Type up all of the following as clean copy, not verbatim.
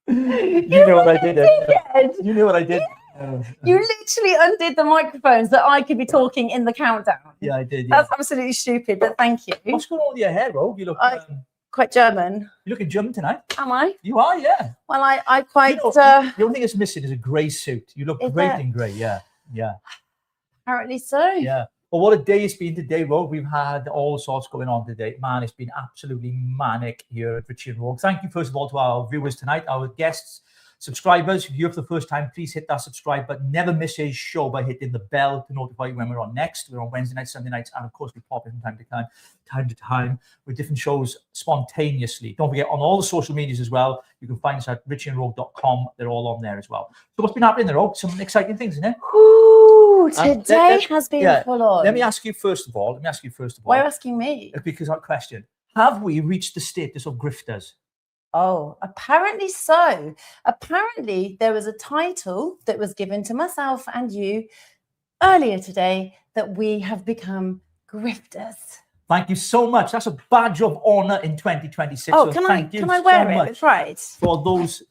You know what I did. You know what I did. You literally undid the microphones that I could be talking in the countdown. Yeah, I did. Yeah. That's absolutely stupid, but thank you. What's going on with your hair, Rogue? You look quite German. You looking German tonight? Am I? You are, yeah. Well, I quite. The only thing that's missing is a grey suit. You look great in grey. Yeah, yeah. Apparently so. Yeah. Well, what a day it's been today, Rogue. We've had all sorts going on today. Man, it's been absolutely manic here at Richie and Rogue. Thank you, first of all, to our viewers tonight, our guests, subscribers. If you're here for the first time, please hit that subscribe button. Never miss a show by hitting the bell to notify you when we're on next. We're on Wednesday nights, Sunday nights, and of course we pop in from time to time with different shows spontaneously. Don't forget, on all the social medias as well, you can find us at richieandrogue.com. They're all on there as well. So what's been happening there, Rogue? Some exciting things, isn't it? Ooh, today has been full on. Let me ask you first of all. Why are you asking me? Because our question: have we reached the status of grifters? Oh, apparently so. Apparently, there was a title that was given to myself and you earlier today that we have become grifters. Thank you so much. That's a badge of honor in 2026. Oh, so can I wear it? That's right. For those,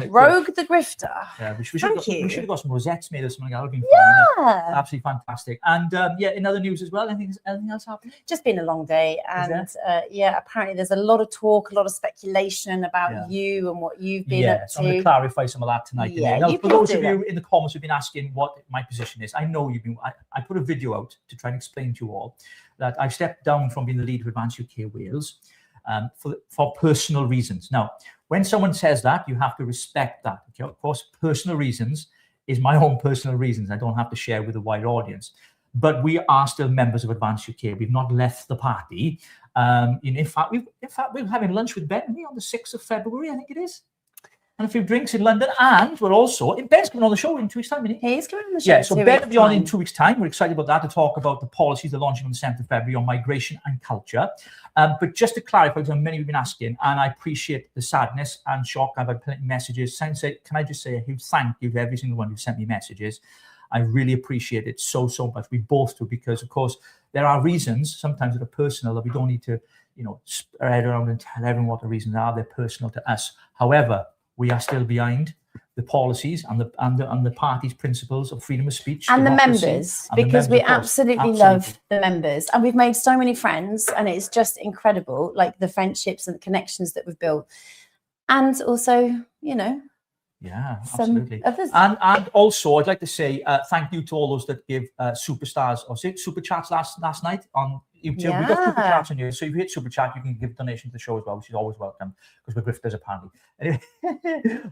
Rogue the Grifter. Yeah, we should have got some rosettes made or something. That would have been fun. Yeah, absolutely fantastic. And in other news as well, anything else happening? Just been a long day, and apparently there's a lot of talk, a lot of speculation about you and what you've been up to. So I'm going to clarify some of that tonight. Yeah, now, for those of you in the comments who've been asking what my position is, I know you've been. I put a video out to try and explain to you all that I've stepped down from being the leader of Advance UK Wales for personal reasons. Now, when someone says that, you have to respect that. Okay? Of course, personal reasons is my own personal reasons. I don't have to share with a wider audience. But we are still members of Advance UK. We've not left the party. In fact, we're having lunch with Ben on the 6th of February, I think it is. And a few drinks in London, and we're also Ben's coming on the show in 2 weeks' time, isn't he? He is coming on the show. Yeah, so Ben will be on in 2 weeks' time. We're excited about that to talk about the policies they're launching on the 7th of February on migration and culture. But just to clarify, because many have been asking, and I appreciate the sadness and shock. I've had plenty of messages. Can I just say a huge thank you to every single one who sent me messages. I really appreciate it so much. We both do, because of course there are reasons sometimes that are personal that we don't need to, spread around and tell everyone what the reasons are. They're personal to us. However, we are still behind the policies and the party's principles of freedom of speech and the members, because we absolutely love the members, and we've made so many friends, and it's just incredible, like the friendships and the connections that we've built, and also yeah, absolutely. And also, I'd like to say thank you to all those that give superstars or super chats last night on YouTube. Yeah. We've got super chats on here, so if you hit super chat, you can give donation to the show as well, which is always welcome because we're grifters apparently. Anyway,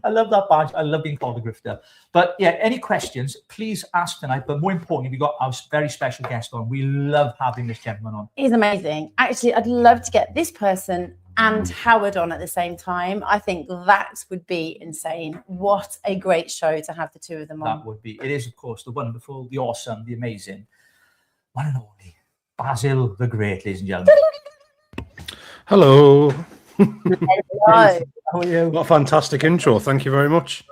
I love that badge. I love being called a grifter. But yeah, any questions, please ask tonight. But more importantly, we got our very special guest on. We love having this gentleman on. He's amazing. Actually, I'd love to get this person and Howard on at the same time. I think that would be insane. What a great show to have the two of them on. That would be. It is, of course, the wonderful, the awesome, the amazing, one and only Basil the Great, ladies and gentlemen. Hello. Hello. How are you? What a fantastic intro. Thank you very much.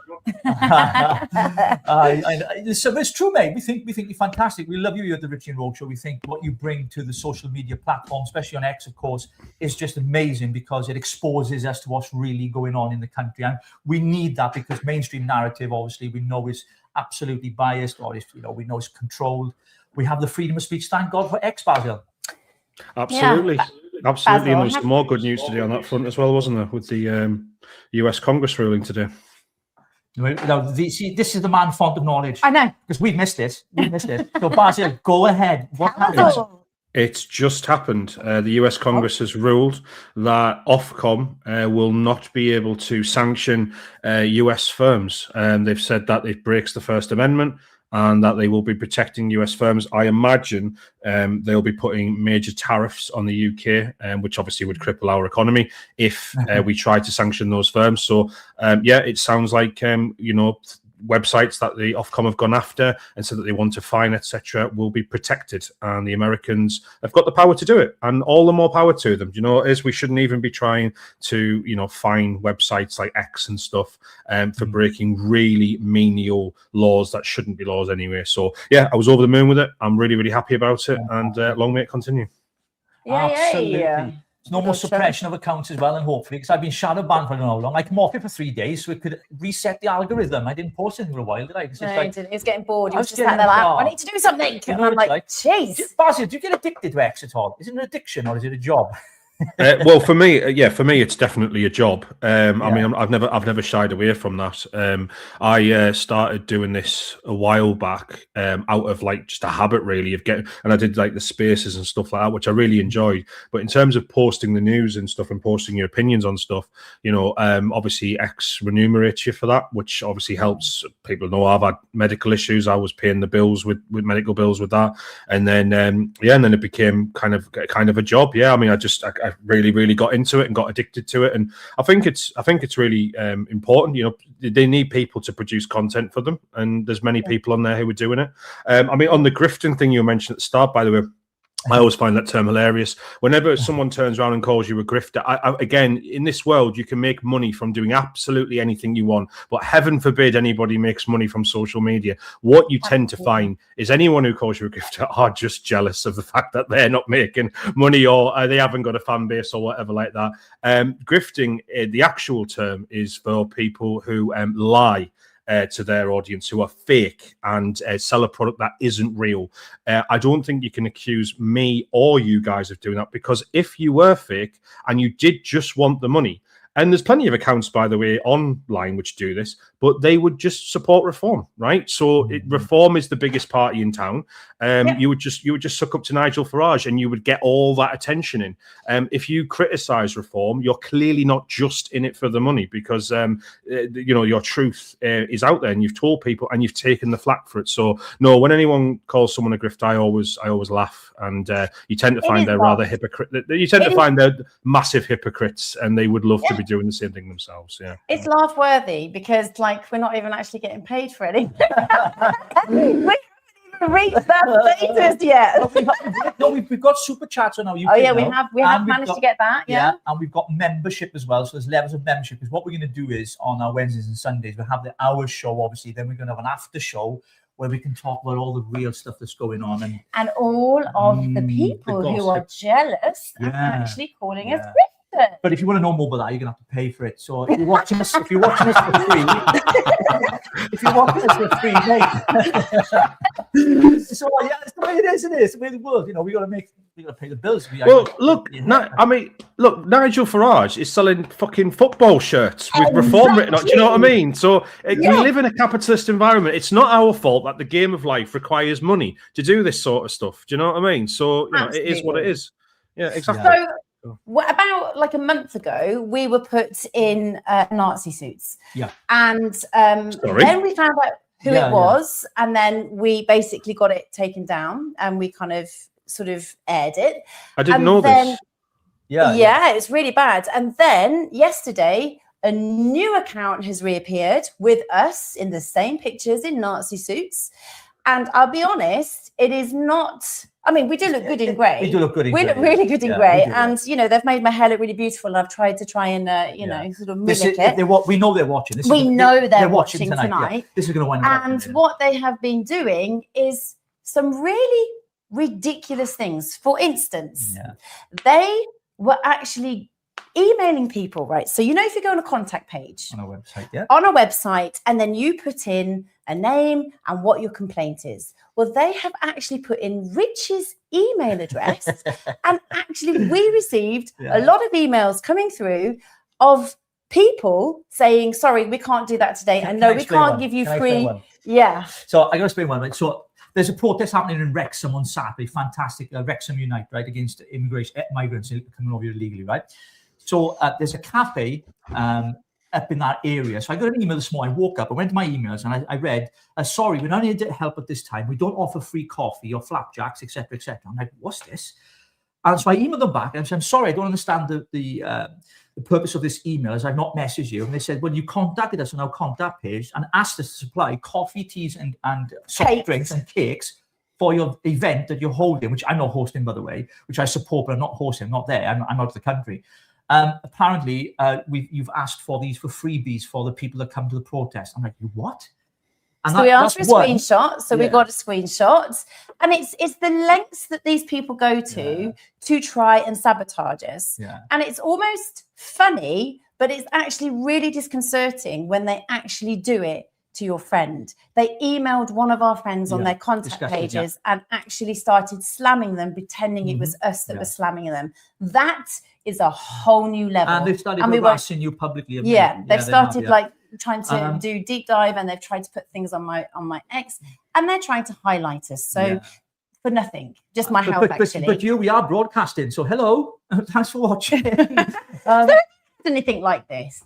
So it's true, mate. We think you're fantastic. We love you here at the Richie and Rogue Show. We think what you bring to the social media platform, especially on X, of course, is just amazing because it exposes us to what's really going on in the country, and we need that because mainstream narrative, obviously, we know is absolutely biased, or we know it's controlled. We have the freedom of speech. Thank God for X, Basil. Absolutely. Yeah. Absolutely. And there's some more good news today on that front as well, wasn't there, with the US Congress ruling today. Now, this is the man font of knowledge. I know. Because we've missed it. So, Basil, go ahead. What happened? It's just happened. The US Congress has ruled that Ofcom will not be able to sanction US firms. They've said that it breaks the First Amendment and that they will be protecting US firms. I imagine they'll be putting major tariffs on the UK, which obviously would cripple our economy if we try to sanction those firms. So, it sounds like, websites that the Ofcom have gone after and said that they want to fine, etc., will be protected, and the Americans have got the power to do it, and all the more power to them. As we shouldn't even be trying to, fine websites like X and stuff for breaking really menial laws that shouldn't be laws anyway. So yeah, I was over the moon with it. I'm really, really happy about it, and long may it continue. Absolutely. There's no more suppression of accounts as well, and hopefully, because I've been shadow banned for how long, I come off it for 3 days, so it could reset the algorithm. I didn't post anything for a while, did I? No, like, he was getting bored. He was just getting sat there like, bored. I need to do something. You And know I'm what it's like, jeez. Basil, do you get addicted to X at all? Is it an addiction or is it a job? Well, for me, it's definitely a job. I mean, I've never shied away from that. I started doing this a while back, out of like just a habit, really, of getting. And I did like the spaces and stuff like that, which I really enjoyed. But in terms of posting the news and stuff and posting your opinions on stuff, you know, obviously X remunerates you for that, which obviously helps. People know I've had medical issues. I was paying the bills with medical bills with that, and then and then it became kind of a job. Yeah, I mean, I really got into it and got addicted to it, and I think it's really important. You know, they need people to produce content for them, and there's many people on there who are doing it. I mean, on the grifting thing you mentioned at the start, by the way, I always find that term hilarious. Whenever someone turns around and calls you a grifter, again, in this world, you can make money from doing absolutely anything you want, but heaven forbid anybody makes money from social media. What you tend to find is anyone who calls you a grifter are just jealous of the fact that they're not making money, or they haven't got a fan base or whatever like that. Grifting, the actual term, is for people who lie to their audience, who are fake and sell a product that isn't real. I don't think you can accuse me or you guys of doing that, because if you were fake and you did just want the money, and there's plenty of accounts, by the way, online which do this, but they would just support Reform, right? So Reform is the biggest party in town. You would just suck up to Nigel Farage and you would get all that attention in. If you criticize Reform, you're clearly not just in it for the money, because you know, your truth is out there and you've told people and you've taken the flak for it. So no, when anyone calls someone a grift, I always laugh, and you tend to find they're rather hypocrite. You tend to find they're massive hypocrites, and they would love to be doing the same thing themselves. Yeah, it's laugh worthy, because like we're not even actually getting paid for anything. We haven't even reached that status yet. We've got super chats on our YouTube. Oh yeah, now, we have managed to get that. Yeah, and we've got membership as well. So there's levels of membership. Because what we're going to do is on our Wednesdays and Sundays we'll have the hour show. Obviously, then we're going to have an after show where we can talk about all the real stuff that's going on, and all of the people who are jealous are actually calling us grifters. But if you want to know more about that, you're gonna have to pay for it. So if you're watching us, for free, mate. So yeah, it's the way it is. It is the way of the world. You know, we got to pay the bills. I mean, look, Nigel Farage is selling fucking football shirts with Reform written on. Do you know what I mean? So we live in a capitalist environment. It's not our fault that the game of life requires money to do this sort of stuff. Do you know what I mean? So you know, it is what it is. Yeah, exactly. So, about like a month ago, we were put in Nazi suits. Yeah. And then we found out who it was, and then we basically got it taken down, and we kind of sort of aired it. I didn't know this. Yeah, it's really bad. And then yesterday, a new account has reappeared with us in the same pictures in Nazi suits. And I'll be honest, it is not. I mean, we do look good in grey. We do look good in grey. We look really good in grey. And, you know, they've made my hair look really beautiful. And I've tried to try and, you know, sort of mimic it. We know they're watching. We know they're watching tonight. Yeah. This is going to wind up. And what they have been doing is some really ridiculous things. For instance, they were actually emailing people, right? So, you know, if you go on a contact page. On our website, and then you put in a name and what your complaint is. Well, they have actually put in Rich's email address, and actually we received a lot of emails coming through of people saying, sorry, we can't do that today. And no, we can't give you free. Yeah. So I got to explain one. Right? So there's a protest happening in Wrexham on Saturday. Fantastic. Wrexham Unite, right? Against immigration, migrants coming over here illegally, right? So there's a cafe up in that area. So I got an email this morning. I woke up, I went to my emails, and I read, sorry, we're not able to help at this time. We don't offer free coffee or flapjacks, etc., etc. I'm like, what's this? And so I emailed them back and said, I'm sorry, I don't understand the purpose of this email, as I've not messaged you. And they said, well, you contacted us on our contact page and asked us to supply coffee, teas, and soft drinks and cakes for your event that you're holding, which I'm not hosting, by the way, which I support, but I'm not hosting. I'm not there. I'm out of the country. Apparently, you've asked for these for freebies for the people that come to the protest. I'm like, you what? And So we asked for a that's one. screenshot. So we Yeah. got a screenshot. And it's the lengths that these people go to try and sabotage us. Yeah. And it's almost funny, but it's actually really disconcerting when they actually do it to your friend. They emailed one of our friends on their contact pages and actually started slamming them, pretending it was us that was slamming them. That is a whole new level. And they've started And we harassing you publicly. haven't yeah, they? they've started yeah. like trying to do deep dive, and they've tried to put things on my ex, and they're trying to highlight us. So for nothing, just my health actually. But we are broadcasting, so hello, thanks for watching. Anything like this?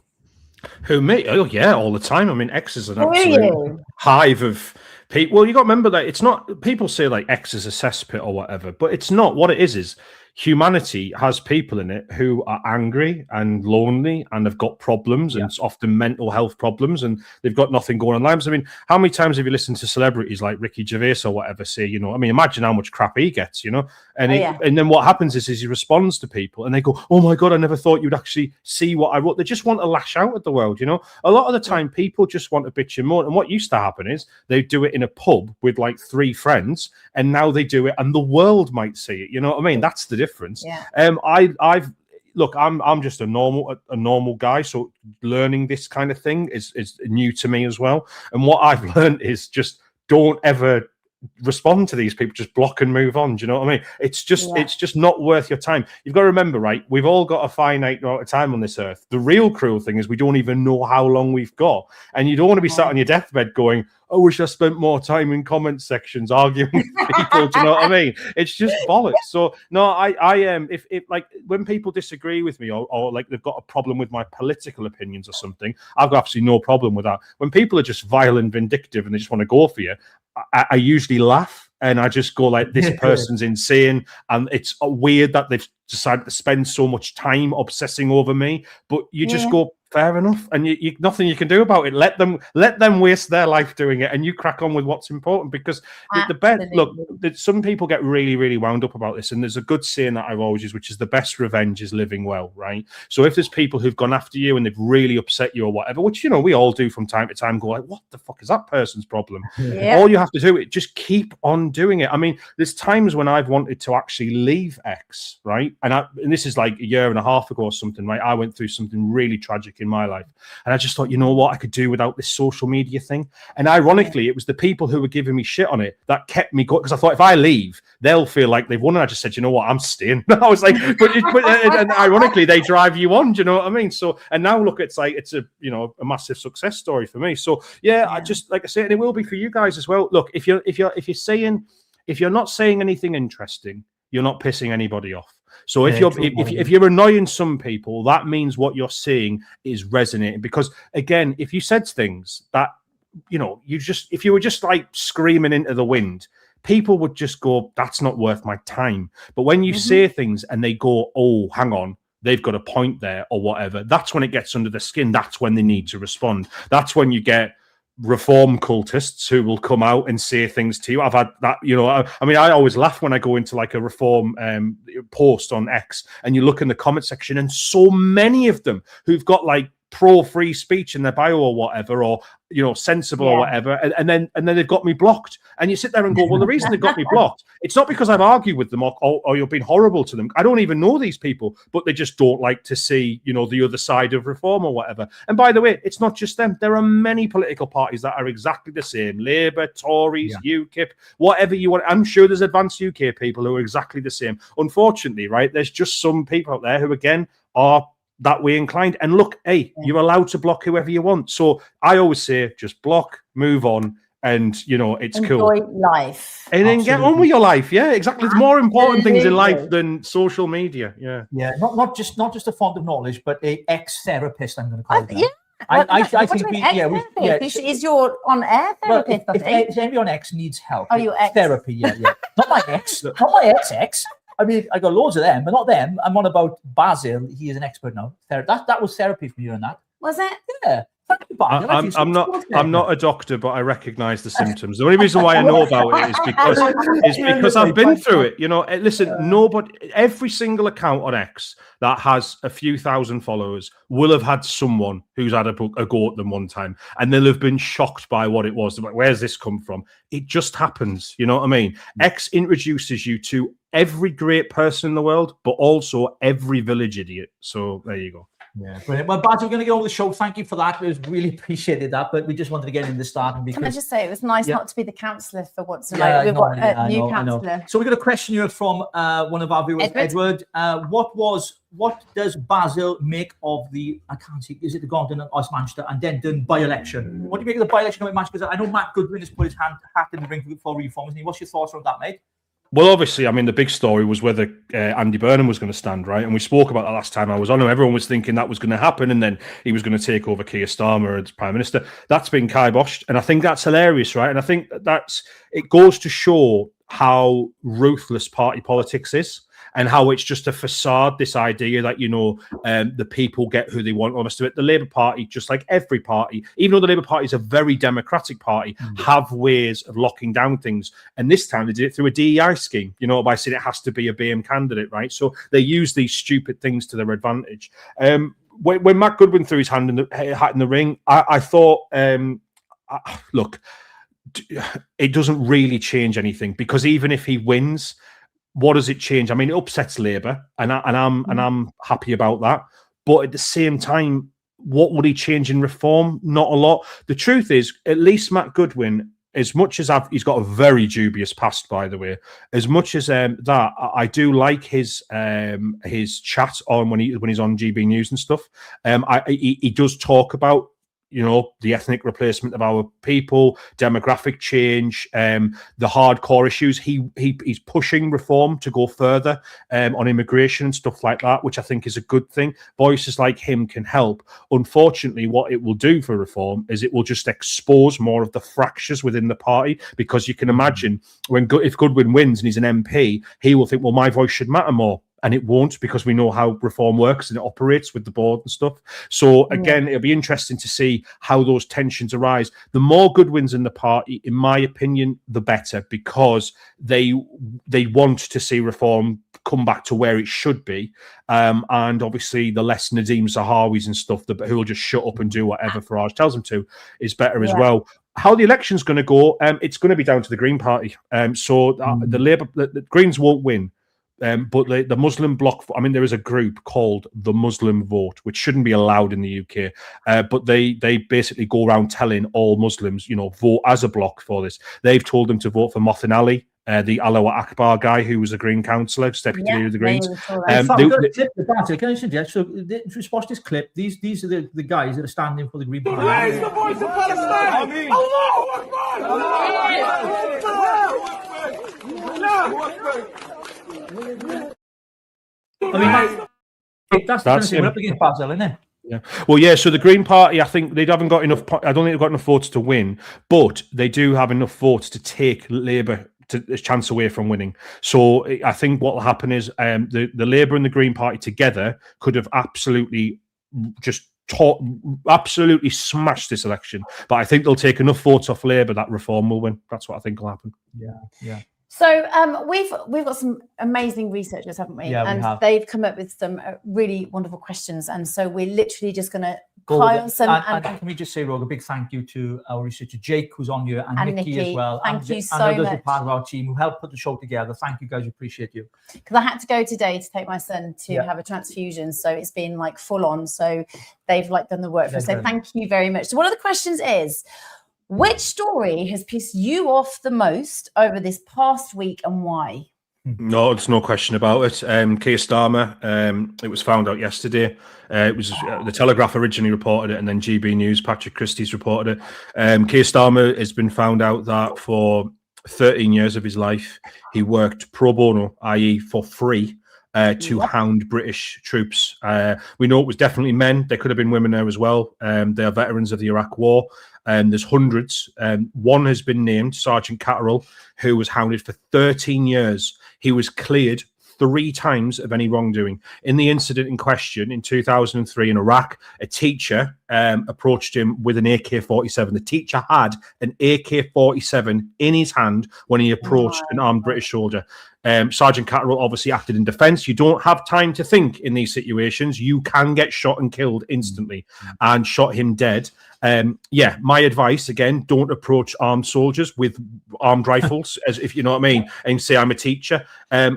Who, me? Oh yeah, all the time. I mean, X is an Who are absolute you? hive of people. Well, you got to remember that it's not. People say like X is a cesspit or whatever, but it's not. What it is humanity has people in it who are angry and lonely and have got problems, and it's often mental health problems, and they've got nothing going on in lives. I mean, how many times have you listened to celebrities like Ricky Gervais or whatever say, you know, I mean, imagine how much crap he gets, you know, and and then what happens is he responds to people and they go, oh my God, I never thought you'd actually see what I wrote. They just want to lash out at the world, you know. A lot of the time people just want to bitch and moan, and what used to happen is they do it in a pub with like 3 friends, and now they do it and the world might see it, you know what I mean? That's the difference. I've look, I'm just a normal guy, so learning this kind of thing is new to me as well. And what I've learned is just don't ever respond to these people, just block and move on. Do you know what I mean? It's just not worth your time. You've got to remember, right? We've all got a finite amount of time on this earth. The real cruel thing is we don't even know how long we've got, and you don't want to be sat on your deathbed going, I wish I spent more time in comment sections arguing with people. Do you know what I mean? It's just bollocks. So no, I am. If like when people disagree with me or like they've got a problem with my political opinions or something, I've got absolutely no problem with that. When people are just vile and vindictive and they just want to go for you, I usually laugh and I just go like, this person's insane, and it's weird that they've decided to spend so much time obsessing over me. But you just go, fair enough, and you nothing you can do about it. Let them waste their life doing it, and you crack on with what's important. Because the best look, some people get really, really wound up about this, and there's a good saying that I've always used, which is the best revenge is living well, right? So if there's people who've gone after you and they've really upset you or whatever, which you know we all do from time to time, go like, what the fuck is that person's problem? All you have to do is just keep on doing it. I mean, there's times when I've wanted to actually leave X, right? And this is like a year and a half ago or something, right? I went through something really tragic in my life, and I just thought, you know what, I could do without this social media thing. And ironically, it was the people who were giving me shit on it that kept me going, because I thought if I leave, they'll feel like they've won. And I just said, you know what, I'm staying. I was like, and ironically, they drive you on. Do you know what I mean? So, and now look, it's like it's a a massive success story for me. So I just, like I say, and it will be for you guys as well. Look, if you're not saying anything interesting, you're not pissing anybody off. So if you're annoying some people, that means what you're saying is resonating. Because again, if you said things that if you were just like screaming into the wind, people would just go, that's not worth my time. But when you say things and they go, oh, hang on, they've got a point there or whatever, that's when it gets under the skin. That's when they need to respond. That's when you get reform cultists who will come out and say things to you. I've had that, I mean, I always laugh when I go into like a reform post on X and you look in the comment section, and so many of them who've got like pro free speech in their bio or whatever, or sensible or whatever, and then they've got me blocked. And you sit there and go, well, the reason they've got me blocked, it's not because I've argued with them or you've been horrible to them. I don't even know these people, but they just don't like to see the other side of reform or whatever. And by the way, it's not just them. There are many political parties that are exactly the same: Labour, Tories, UKIP, whatever you want. I'm sure there's advanced UK people who are exactly the same. Unfortunately, right, there's just some people out there who again are that way inclined. And look, hey, you're allowed to block whoever you want. So I always say, just block, move on, and it's enjoy cool. Life. And then get on with your life. Yeah, exactly. There's more important things in life than social media. Yeah. Yeah. Not just a font of knowledge, but a ex-therapist, I'm going to call it. Yeah. I think is your on-air therapist? If anybody on X needs help, your ex therapy, not my ex, not my ex. I mean, I got loads of them, but not them. I'm on about Basil. He is an expert now. That was therapy for you and that. Was it? Yeah. I'm not a doctor, but I recognise the symptoms. The only reason why I know about it is because I've been through it. You know, listen, every single account on X that has a few thousand followers will have had someone who's had a go at them one time, and they'll have been shocked by what it was. Like, where's this come from? It just happens. You know what I mean? X introduces you to every great person in the world, but also every village idiot. So there you go. Yeah, brilliant. Well, Baz, we're going to get on with the show. Thank you for that. We really appreciated that, but we just wanted to get in the start. Can I just say, it was nice not to be the counsellor for once. We've I got a new counsellor. So we got a question here from one of our viewers, Edward. What does Basil make of the, I can't see, is it the Gordon and Manchester and Denton by-election? What do you make of the by-election of Manchester? Because I know Matt Goodwin has put his hat in the ring for reform, isn't he? What's your thoughts on that, mate? Well, obviously, I mean, the big story was whether Andy Burnham was going to stand, right? And we spoke about that last time I was on. Everyone was thinking that was going to happen, and then he was going to take over Keir Starmer as Prime Minister. That's been kiboshed, and I think that's hilarious, right? And I think it goes to show how ruthless party politics is, and how it's just a facade, this idea that, you know, the people get who they want almost to it. The Labour Party, just like every party, even though the Labour Party is a very democratic party, have ways of locking down things. And this time they did it through a DEI scheme, you know, by saying it has to be a BM candidate, right? So they use these stupid things to their advantage. When Matt Goodwin threw his hat in the ring, I thought, look, it doesn't really change anything, because even if he wins, what does it change? I mean, it upsets Labour, and I'm happy about that. But at the same time, what would he change in reform? Not a lot. The truth is, at least Matt Goodwin, as much as he's got a very dubious past, by the way, as much as that, I do like his chat on when he's on GB News and stuff. He does talk about, you know, the ethnic replacement of our people, demographic change, the hardcore issues. He's pushing reform to go further on immigration and stuff like that, which I think is a good thing. Voices like him can help. Unfortunately, what it will do for reform is it will just expose more of the fractures within the party, because you can imagine if Goodwin wins and he's an MP, he will think, well, my voice should matter more. And it won't, because we know how reform works and it operates with the board and stuff. So again, it'll be interesting to see how those tensions arise. The more Goodwins in the party, in my opinion, the better, because they want to see reform come back to where it should be. And obviously, the less Nadeem Zahawis and stuff who will just shut up and do whatever Farage tells them to is better as well. How the election's going to go, it's going to be down to the Green Party. The Greens won't win. But the Muslim bloc, I mean, there is a group called the Muslim Vote, which shouldn't be allowed in the UK. But they basically go around telling all Muslims, you know, vote as a bloc for this. They've told them to vote for Mohsin Ali, the Alawa Akbar guy who was a Green councillor, deputy leader of the Greens. Can I suggest? So just watch this clip. These are the guys that are standing for the Green Party. Raise the voice of Palestine! Allahu Akbar! I mean, that's him up against Basil, isn't it? Yeah. Well, yeah. So the Green Party, I think they haven't got enough. I don't think they've got enough votes to win, but they do have enough votes to take Labour a chance away from winning. So I think what will happen is the Labour and the Green Party together could have absolutely absolutely smashed this election. But I think they'll take enough votes off Labour that reform will win. That's what I think will happen. Yeah. So we've got some amazing researchers, haven't we? Yeah, we have. They've come up with some really wonderful questions, and so we're literally just going to pile some. And can we just say, Rogue, a big thank you to our researcher Jake, who's on here, and Nikki as well. Thank you so others much. who are part of our team who helped put the show together. Thank you, guys. Appreciate you. Because I had to go today to take my son to have a transfusion, so it's been like full on. So they've done the work for us. So thank you very much. So one of the questions is, which story has pissed you off the most over this past week, and why? No, there's no question about it. Keir Starmer, it was found out yesterday. It was the Telegraph originally reported it, and then GB News, Patrick Christie's reported it. Keir Starmer has been found out that for 13 years of his life, he worked pro bono, i.e. for free, to hound British troops. We know it was definitely men. There could have been women there as well. They are veterans of the Iraq War. There's hundreds. One has been named, Sergeant Catterall, who was hounded for 13 years. He was cleared 3 times of any wrongdoing. In the incident in question in 2003 in Iraq, a teacher approached him with an AK-47. The teacher had an AK-47 in his hand when he approached an armed British soldier. Sergeant Catterall obviously acted in defense. You don't have time to think in these situations. You can get shot and killed instantly, and shot him dead. My advice, again, don't approach armed soldiers with armed rifles, as if you know what I mean, and say, I'm a teacher.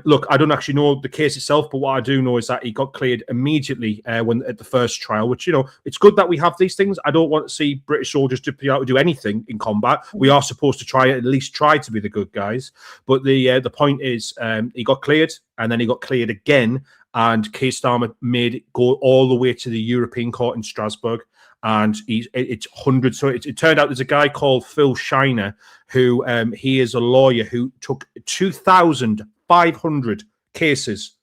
Look, I don't actually know the case itself, but what I do know is that he got cleared immediately when at the first trial, which, you know, it's good that we have these things. I don't want to see British soldiers to be able to do anything in combat. We are supposed to try, at least try to be the good guys. But the point is, he got cleared, and then he got cleared again, and Keir Starmer made it go all the way to the European Court in Strasbourg, and it's hundreds. So it turned out there's a guy called Phil Shiner who he is a lawyer who took 2,500 cases,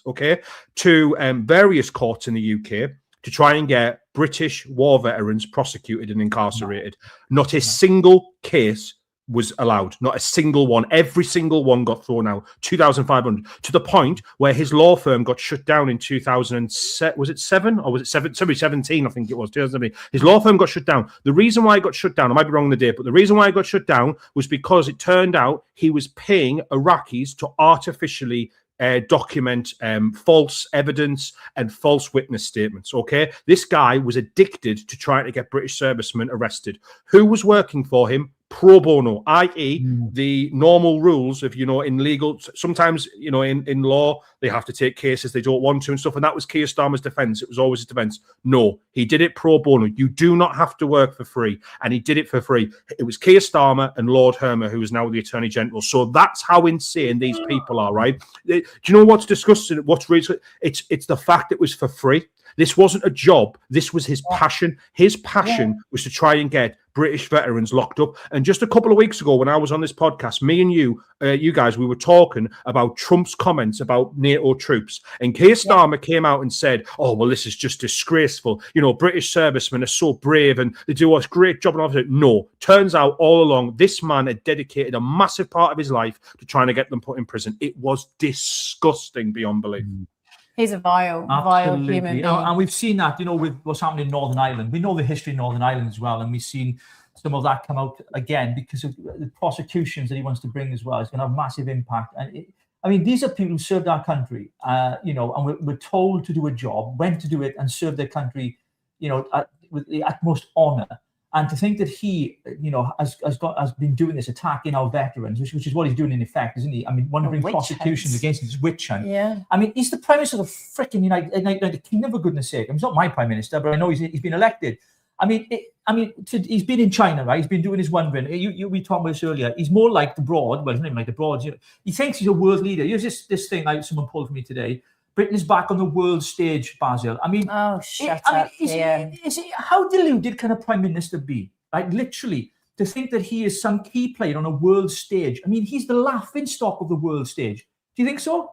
okay, to various courts in the UK to try and get British war veterans prosecuted and incarcerated. Not a single case was allowed, not a single one. Every single one got thrown out. 2,500, to the point where his law firm got shut down in 2007. Was it 7 or was it 17? I think it was 2017. His law firm got shut down. The reason why it got shut down, I might be wrong on the date, but the reason why it got shut down was because it turned out he was paying Iraqis to artificially document false evidence and false witness statements. Okay, this guy was addicted to trying to get British servicemen arrested. Who was working for him? Pro bono, i.e. the normal rules of, you know, in legal, sometimes, you know, in law, they have to take cases they don't want to and stuff. And that was Keir Starmer's defense. It was always his defense. No, he did it pro bono. You do not have to work for free. And he did it for free. It was Keir Starmer and Lord Hermer, who is now the Attorney General. So that's how insane these people are, right? Do you know what's disgusting? What's really, it's the fact it was for free. This wasn't a job. This was his passion. His passion was to try and get British veterans locked up. And just a couple of weeks ago, when I was on this podcast, me and you guys, we were talking about Trump's comments about NATO troops. And Keir Starmer came out and said, oh, well, this is just disgraceful. You know, British servicemen are so brave and they do a great job. And all that. No, turns out all along, this man had dedicated a massive part of his life to trying to get them put in prison. It was disgusting beyond belief. He's a vile human being. And we've seen that, you know, with what's happening in Northern Ireland. We know the history in Northern Ireland as well. And we've seen some of that come out again because of the prosecutions that he wants to bring as well. It's going to have massive impact. And these are people who served our country, you know, and we're told to do a job, when to do it, and serve their country, you know, with the utmost honor. And to think that he, you know, has been doing this, attacking our veterans, which is what he's doing in effect, isn't he? I mean, want to bring prosecutions against his witch hunt. Yeah. I mean, he's the Prime Minister of the freaking United Kingdom, for goodness sake. He's not my Prime Minister, but I know he's been elected. He's been in China, right? He's been doing his wondering. We talked about this earlier. He's more like the Broad. Well, he's not even like the Broads. You know, he thinks he's a world leader. Here's this thing someone pulled for me today. Britain is back on the world stage, Basil. I mean, shut up. How deluded can a Prime Minister be? Like, literally, to think that he is some key player on a world stage. I mean, he's the laughing stock of the world stage. Do you think so?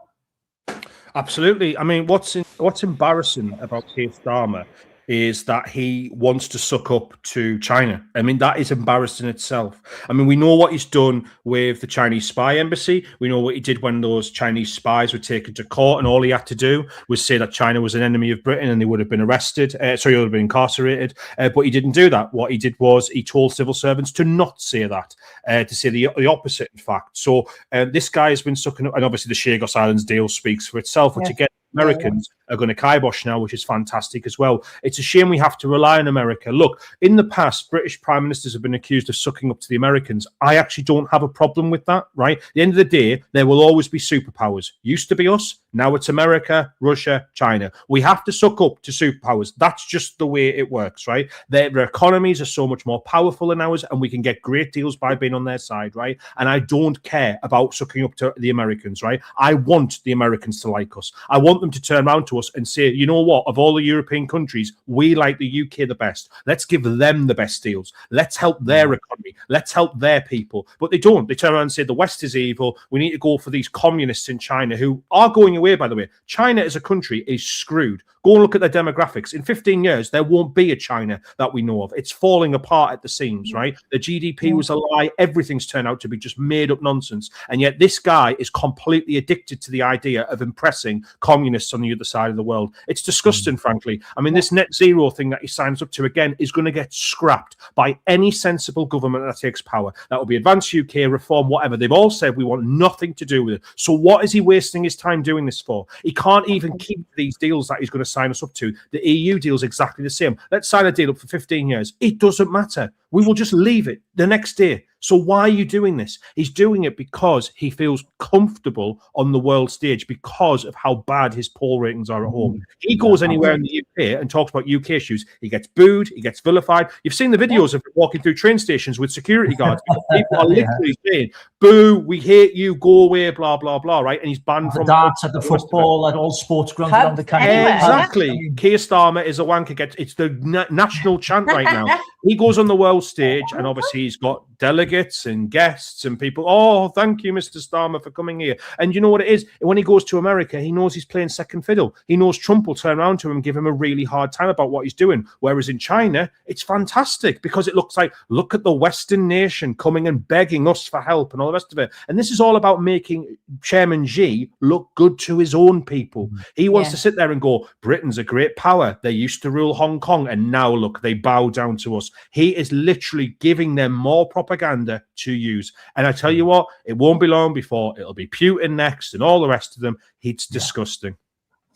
Absolutely. I mean, what's embarrassing about Keir Starmer is that he wants to suck up to China. I mean, that is embarrassing itself. I mean, we know what he's done with the Chinese spy embassy. We know what he did when those Chinese spies were taken to court, and all he had to do was say that China was an enemy of Britain and they would have been arrested. They would have been incarcerated. But he didn't do that. What he did was he told civil servants to not say that, to say the opposite, in fact. So this guy has been sucking up, and obviously the Chagos Islands deal speaks for itself. But to get Americans are going to kibosh now, which is fantastic as well. It's a shame we have to rely on America. Look, in the past, British prime ministers have been accused of sucking up to the Americans. I actually don't have a problem with that, right? At the end of the day, there will always be superpowers. Used to be us, now it's America, Russia, China. We have to suck up to superpowers. That's just the way it works, right? Their economies are so much more powerful than ours, and we can get great deals by being on their side, right? And I don't care about sucking up to the Americans, right? I want the Americans to like us. I want them to turn around to us us and say, you know what, of all the European countries, we like the UK the best. Let's give them the best deals. Let's help their economy. Let's help their people. But they don't. They turn around and say the West is evil. We need to go for these communists in China who are going away, by the way. China as a country is screwed. Go and look at their demographics. In 15 years, there won't be a China that we know of. It's falling apart at the seams, right? The GDP was a lie. Everything's turned out to be just made up nonsense. And yet this guy is completely addicted to the idea of impressing communists on the other side of the world. It's disgusting, frankly. I mean, this net zero thing that he signs up to, again, is going to get scrapped by any sensible government that takes power. That will be Advance UK, Reform, whatever. They've all said we want nothing to do with it. So what is he wasting his time doing this for? He can't even keep these deals that he's going to sign us up to. The EU deal is exactly the same. Let's sign a deal up for 15 years. It doesn't matter. We will just leave it the next day. So why are you doing this? He's doing it because he feels comfortable on the world stage because of how bad his poll ratings are at home. He goes anywhere in the UK and talks about UK issues. He gets booed. He gets vilified. You've seen the videos of him walking through train stations with security guards. People are literally saying, boo, we hate you, go away, blah, blah, blah, right? And he's banned from darts, at the football, at all sports grounds around the country. Exactly. Keir Starmer is a wanker. It's the national chant right now. He goes on the world stage and obviously he's got delegates and guests and people. Oh, thank you, Mr. Starmer, for coming here. And you know what it is? When he goes to America, he knows he's playing second fiddle. He knows Trump will turn around to him and give him a really hard time about what he's doing. Whereas in China, it's fantastic because it looks like, look at the Western nation coming and begging us for help and all the rest of it. And this is all about making Chairman Xi look good to his own people. He wants to sit there and go, Britain's a great power. They used to rule Hong Kong and now look, they bow down to us. He is literally giving them more propaganda to use. And I tell you what, it won't be long before it'll be Putin next and all the rest of them. It's disgusting.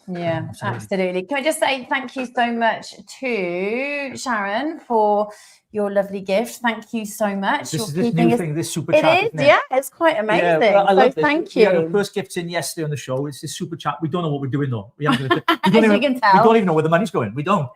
Yeah, absolutely. Can I just say thank you so much to Sharon for your lovely gift. Thank you so much. This is this new thing, this super chat. It is, yeah, it's quite amazing. Yeah, well, I love so thank you. Yeah, the first gift's in yesterday on the show. It's this super chat. We don't know what we're doing though. We don't you even, can tell. We don't even know where the money's going. We don't.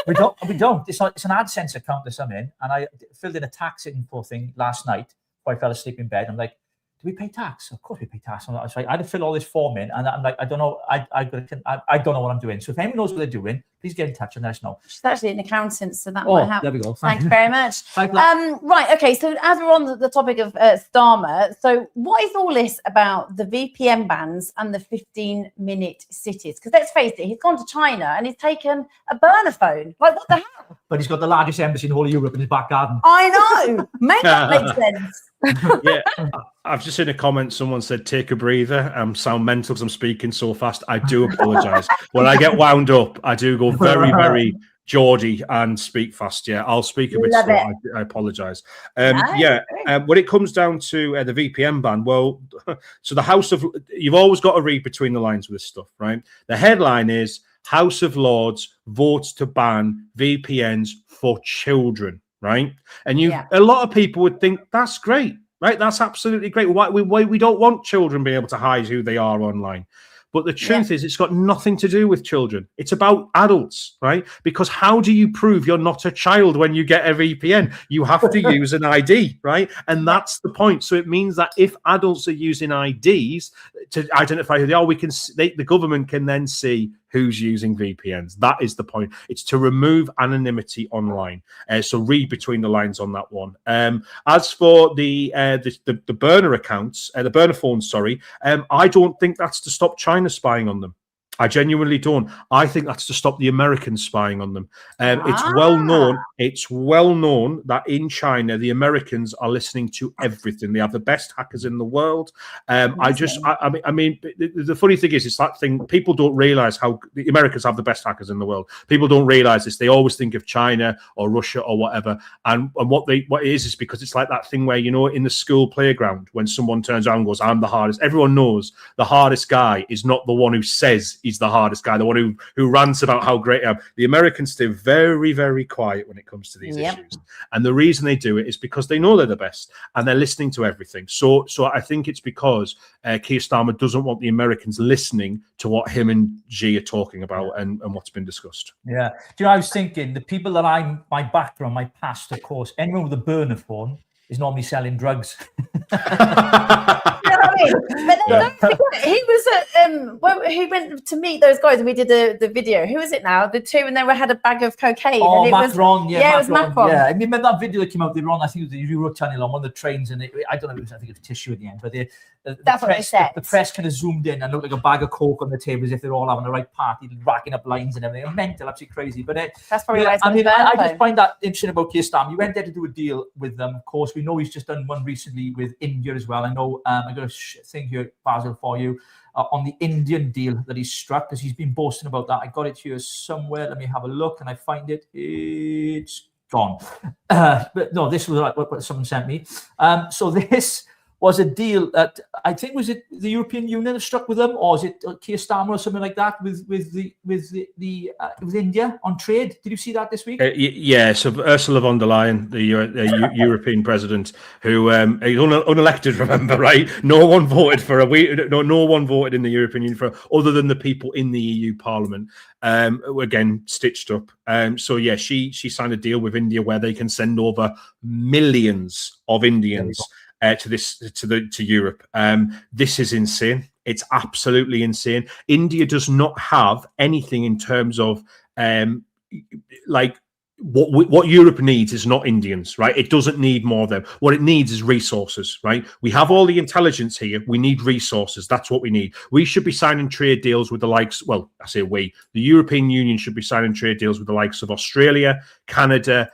We don't. It's an AdSense account that I'm in, and I filled in a tax info thing last night before I fell asleep in bed. I'm like, do we pay tax? Of course we pay tax. So I had to fill all this form in, and I'm like, I don't know. I don't know what I'm doing. So if anyone knows what they're doing, please get in touch and let us know. She's actually an accountant, so that might help. There we go. Thanks very much. Right, okay. So as we're on the topic of Starmer, so what is all this about the VPN bans and the 15-minute cities? Because let's face it, he's gone to China and he's taken a burner phone. Like, what the hell? But he's got the largest embassy in the whole of Europe in his back garden. I know. Make that make sense. Yeah, I've just seen a comment. Someone said, take a breather. I'm sound mental because I'm speaking so fast. I do apologize. When I get wound up, I do go very, very Geordie and speak fast. Yeah, I'll speak a bit slow. I apologize. When it comes down to the VPN ban, well, so the House of, you've always got to read between the lines with this stuff, right? The headline is House of Lords votes to ban VPNs for children. Right. And a lot of people would think that's great. Right. That's absolutely great. Why we don't want children being able to hide who they are online. But the truth is, it's got nothing to do with children. It's about adults, right? Because how do you prove you're not a child when you get a VPN? You have to use an ID, right? And that's the point. So it means that if adults are using IDs to identify who they are, the government can then see who's using VPNs. That is the point. It's to remove anonymity online. So read between the lines on that one. As for the burner accounts, the burner phones, sorry, I don't think that's to stop China spying on them. I genuinely don't. I think that's to stop the Americans spying on them. It's well known. It's well known that in China, the Americans are listening to everything. They have the best hackers in the world. I mean, the funny thing is, it's that thing. People don't realize how the Americans have the best hackers in the world. People don't realize this. They always think of China or Russia or whatever. And what it is because it's like that thing where, you know, in the school playground, when someone turns around and goes, I'm the hardest. Everyone knows the hardest guy is not the one who says he's the hardest guy, the one who rants about how great I am. The Americans stay very, very quiet when it comes to these issues. And the reason they do it is because they know they're the best and they're listening to everything. So I think it's because Keir Starmer doesn't want the Americans listening to what him and Xi are talking about and what's been discussed. Yeah. Do you know, I was thinking the people that my background, my past, of course, anyone with a burner phone is normally selling drugs. Yeah, fine. But then don't forget, he was at when he went to meet those guys and we did the video. Who is it now? The two, and they had a bag of cocaine. Oh, and it Macron, it was Macron. Yeah, I remember that video that came out. They were on, I think it was the Eurotunnel on one of the trains, and I don't know, I think it was tissue at the end, but That's what they said. The press kind of zoomed in and looked like a bag of coke on the table as if they're all having the right party, racking up lines and everything. Mental, absolutely crazy. But that's probably why I just find that interesting about Keir Starmer. He went there to do a deal with them. Of course, we know he's just done one recently with India as well. I know I've got a thing here, Basil, for you on the Indian deal that he struck, because he's been boasting about that. I got it here somewhere. Let me have a look, and I find it. It's gone. But no, this was what someone sent me. So this was a deal that I think, was it the European Union that struck with them, or is it Keir Starmer or something like that with India on trade? Did you see that this week? Yeah, so Ursula von der Leyen, the European president, who is unelected, remember, right? No one voted for no one voted in the European Union for, other than the people in the EU Parliament. Again, stitched up. So yeah, she signed a deal with India where they can send over millions of Indians to Europe. This is insane. It's absolutely insane. India does not have anything in terms of what Europe needs is not Indians, right? It doesn't need more of them. What it needs is resources, right? We have all the intelligence here. We need resources. That's what we need. We should be signing trade deals with the likes, well, I say we, the European Union should be signing trade deals with the likes of Australia, Canada,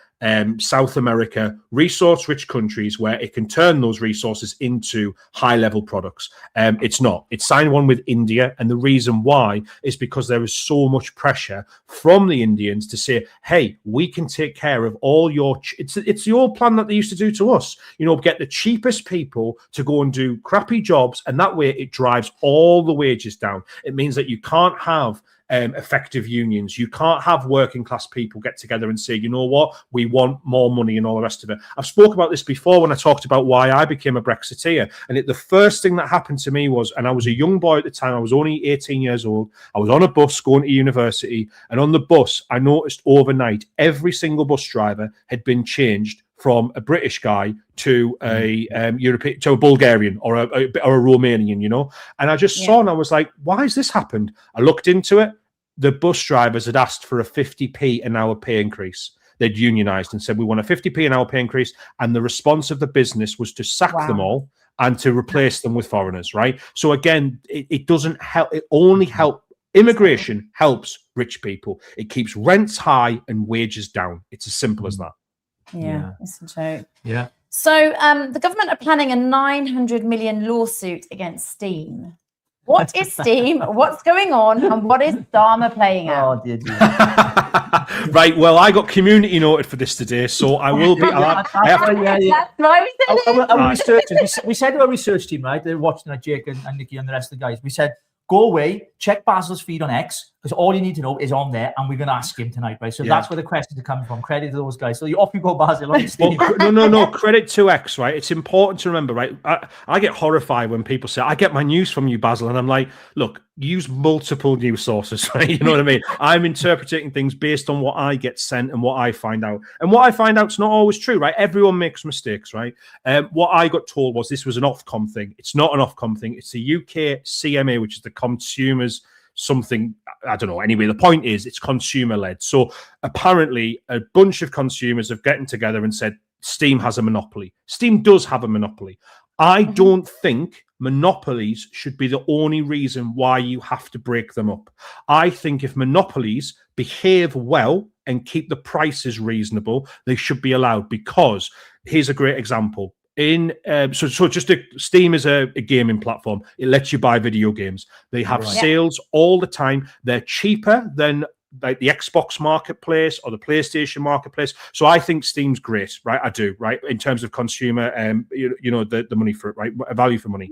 South America, resource-rich countries where it can turn those resources into high-level products. It's not. It's signed one with India, and the reason why is because there is so much pressure from the Indians to say, hey, we can take care of all your... It's the old plan that they used to do to us. You know, get the cheapest people to go and do crappy jobs, and that way it drives all the wages down. It means that you can't have effective unions. You can't have working class people get together and say, you know what, we want more money and all the rest of it. I've spoke about this before when I talked about why I became a Brexiteer. And the first thing that happened to me was, and I was a young boy at the time, I was only 18 years old. I was on a bus going to university, and on the bus, I noticed overnight every single bus driver had been changed from a British guy to a European, to a Bulgarian or a Romanian, you know. And I just saw, and I was like, why has this happened? I looked into it. The bus drivers had asked for a 50p an hour pay increase. They'd unionized and said, we want a 50p an hour pay increase. And the response of the business was to sack them all and to replace them with foreigners, right? So again, it doesn't help. It only helps. Immigration helps rich people. It keeps rents high and wages down. It's as simple as that. Yeah, it's a joke. Yeah. So the government are planning a 900 million lawsuit against Steam. What is Steam? What's going on? And what is Starmer playing out? Oh, dear. Right. Well, I got community noted for this today, so I will be. That's why we said it. Our researchers, we said to our research team, right? They're watching, like Jake and Nikki and the rest of the guys. We said, go away, check Basil's feed on X, because all you need to know is on there, and we're going to ask him tonight, right? So that's where the questions are coming from. Credit to those guys. So off you go, Basil. No. Credit to X, right? It's important to remember, right? I get horrified when people say, I get my news from you, Basil. And I'm like, look, use multiple news sources, right? You know what I mean? I'm interpreting things based on what I get sent and what I find out. And what I find out's not always true, right? Everyone makes mistakes, right? What I got told was this was an Ofcom thing. It's not an Ofcom thing. It's the UK CMA, which is the Consumers something, I don't know. Anyway, the point is it's consumer led. So apparently a bunch of consumers have gotten together and said Steam has a monopoly. Steam does have a monopoly. I don't think monopolies should be the only reason why you have to break them up. I think if monopolies behave well and keep the prices reasonable, they should be allowed, because here's a great example. Steam is a gaming platform. It lets you buy video games. They have sales all the time. They're cheaper than like the Xbox marketplace or the PlayStation marketplace. So I think Steam's great, right? I do, right? In terms of consumer, the money for it, right? Value for money.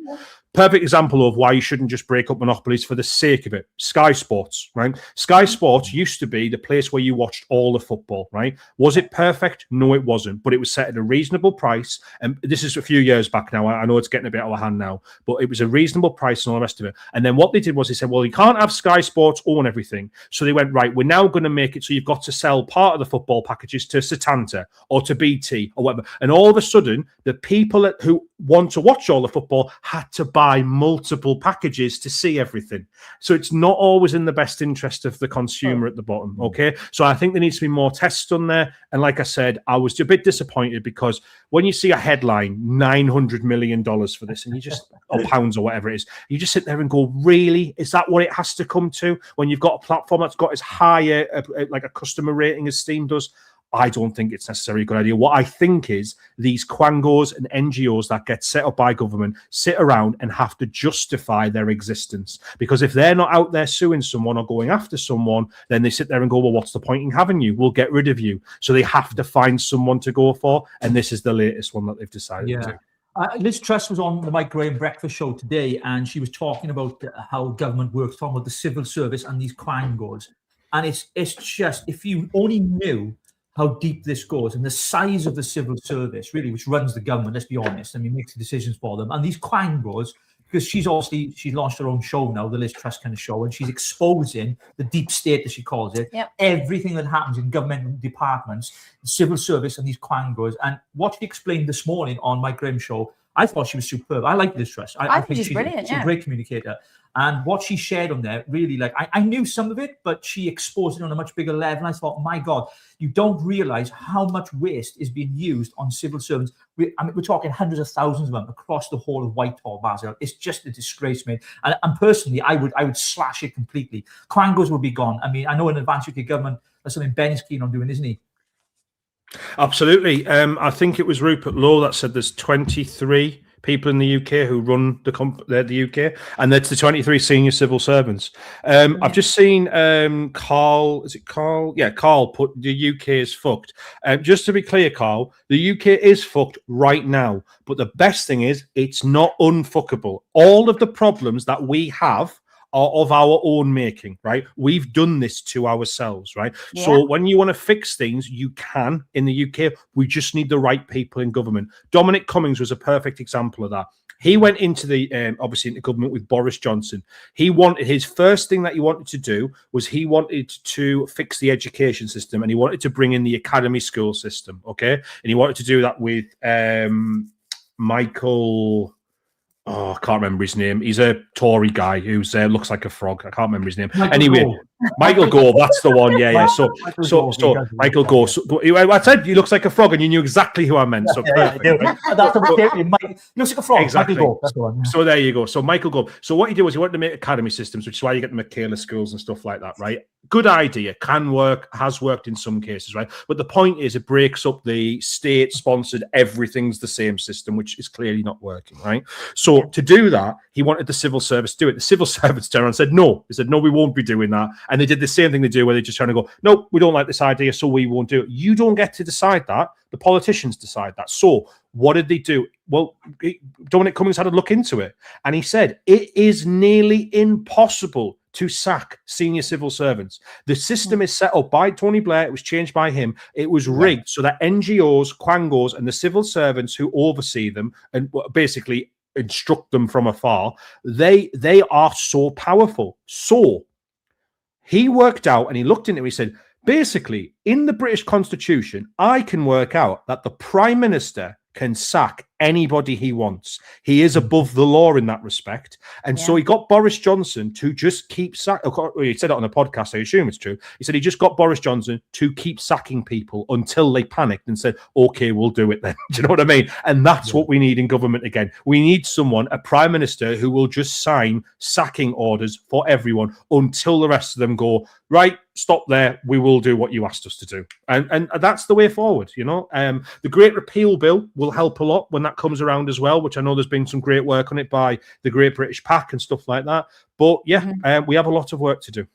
Perfect example of why you shouldn't just break up monopolies for the sake of it. Sky Sports, right? Sky Sports used to be the place where you watched all the football, right? Was it perfect? No, it wasn't. But it was set at a reasonable price. And this is a few years back now. I know it's getting a bit out of hand now, but it was a reasonable price and all the rest of it. And then what they did was they said, well, you can't have Sky Sports own everything. So they went, right, we're now going to make it so you've got to sell part of the football packages to Setanta or to BT or whatever. And all of a sudden, the people who want to watch all the football had to buy multiple packages to see everything. So it's not always in the best interest of the consumer at the bottom. Okay. So I think there needs to be more tests done there. And like I said, I was a bit disappointed because when you see a headline, $900 million for this, and you just, or pounds or whatever it is, you just sit there and go, really? Is that what it has to come to when you've got a platform that's got as high like a customer rating as Steam does? I don't think it's necessarily a good idea. What I think is these quangos and NGOs that get set up by government sit around and have to justify their existence. Because if they're not out there suing someone or going after someone, then they sit there and go, well, what's the point in having you? We'll get rid of you. So they have to find someone to go for. And this is the latest one that they've decided to do. Liz Truss was on the Mike Graham breakfast show today, and she was talking about how government works, talking about the civil service and these quangos. And it's just, if you only knew how deep this goes and the size of the civil service, really, which runs the government, let's be honest, I mean, makes the decisions for them. And these quangos, because she's launched her own show now, the Liz Truss kind of show, and she's exposing the deep state, as she calls it, everything that happens in government departments, the civil service and these quangos. And what she explained this morning on Mike Graham's show, I thought she was superb. I like Liz Truss. I think she's brilliant. She's a great communicator. And what she shared on there, really, like, I knew some of it, but she exposed it on a much bigger level. And I thought, my God, you don't realize how much waste is being used on civil servants. We're talking hundreds of thousands of them across the whole of Whitehall, Basil. It's just a disgrace, mate. And personally, I would slash it completely. Quangos would be gone. I mean, I know in Advance UK government, that's something Ben's keen on doing, isn't he? Absolutely. I think it was Rupert Lowe that said there's 23 people in the UK who run the UK, and that's the 23 senior civil servants. I've just seen Carl. Is it Carl? Yeah, Carl put the UK is fucked. Just to be clear, Carl, the UK is fucked right now. But the best thing is, it's not unfuckable. All of the problems that we have are of our own making, right? We've done this to ourselves, right? Yeah. So when you want to fix things, you can in the UK. We just need the right people in government. Dominic Cummings was a perfect example of that. He went into the obviously into government with Boris Johnson. His first thing that he wanted to do was he wanted to fix the education system, and he wanted to bring in the academy school system. Okay, and he wanted to do that with Michael. Oh, I can't remember his name. He's a Tory guy who looks like a frog. I can't remember his name. Michael Gove, that's the one. Yeah. So Michael Gove. So, I said he looks like a frog, and you knew exactly who I meant. So perfect. That's he looks like a frog. Exactly. Michael Gove, that's the one. So there you go. So Michael Gove. So what he did was he wanted to make academy systems, which is why you get the Michaela schools and stuff like that, right? Good idea. Can work. Has worked in some cases, right? But the point is, it breaks up the state-sponsored everything's the same system, which is clearly not working, right? So to do that, he wanted the civil service to do it. The civil service turned around and said, no. They said, no, we won't be doing that. And they did the same thing they do where they're just trying to go, no, we don't like this idea, so we won't do it. You don't get to decide that. The politicians decide that. So what did they do? Well, Dominic Cummings had a look into it, and he said it is nearly impossible to sack senior civil servants. The system is set up by Tony Blair. It was changed by him. It was rigged so that NGOs, quangos, and the civil servants who oversee them and basically instruct them from afar, they are so powerful. So he worked out, and he looked into it, he said, basically, in the British Constitution, I can work out that the Prime Minister can sack anybody he wants. He is above the law in that respect. And so he got Boris Johnson to just keep sacking. He said it on a podcast, I assume it's true. He said he just got Boris Johnson to keep sacking people until they panicked and said, okay, we'll do it then. Do you know what I mean? And that's what we need in government again. We need someone, a prime minister, who will just sign sacking orders for everyone until the rest of them go, right, stop there. We will do what you asked us to do. And that's the way forward, you know. The Great Repeal Bill will help a lot when that comes around as well, which I know there's been some great work on it by the Great British PAC and stuff like that. But we have a lot of work to do.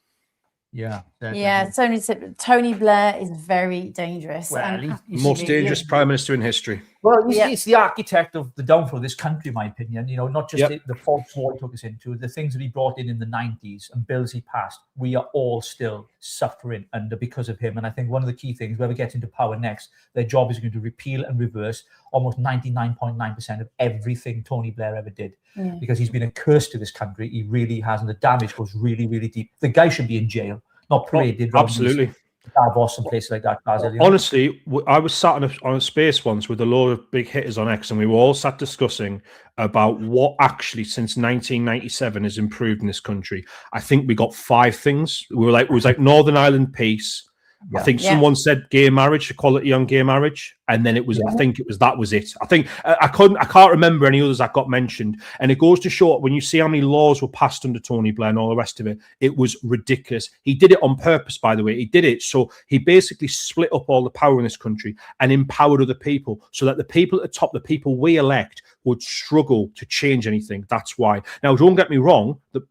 Tony Blair is very dangerous. Well, most dangerous prime minister in history. Well, he's the architect of the downfall of this country, in my opinion. You know, not just the false war he took us into, the things that he brought in the 90s and bills he passed. We are all still suffering under because of him. And I think one of the key things, whoever gets into power next, their job is going to repeal and reverse almost 99.9% of everything Tony Blair ever did. Because he's been a curse to this country. He really has, and the damage goes really, really deep. The guy should be in jail, not paraded. Absolutely. Davos and places like that, Basil. You know? Honestly, I was sat on a space once with a load of big hitters on X, and we were all sat discussing about what actually since 1997 has improved in this country. I think we got 5 things. We were like, it was like Northern Ireland peace. Yeah. I think someone said gay marriage, equality on gay marriage, and then it was. I think it was that was it. I think I can't remember any others that got mentioned. And it goes to show when you see how many laws were passed under Tony Blair and all the rest of it, it was ridiculous. He did it on purpose, by the way. He did it so he basically split up all the power in this country and empowered other people, so that the people at the top, the people we elect, would struggle to change anything. That's why. Now, don't get me wrong, the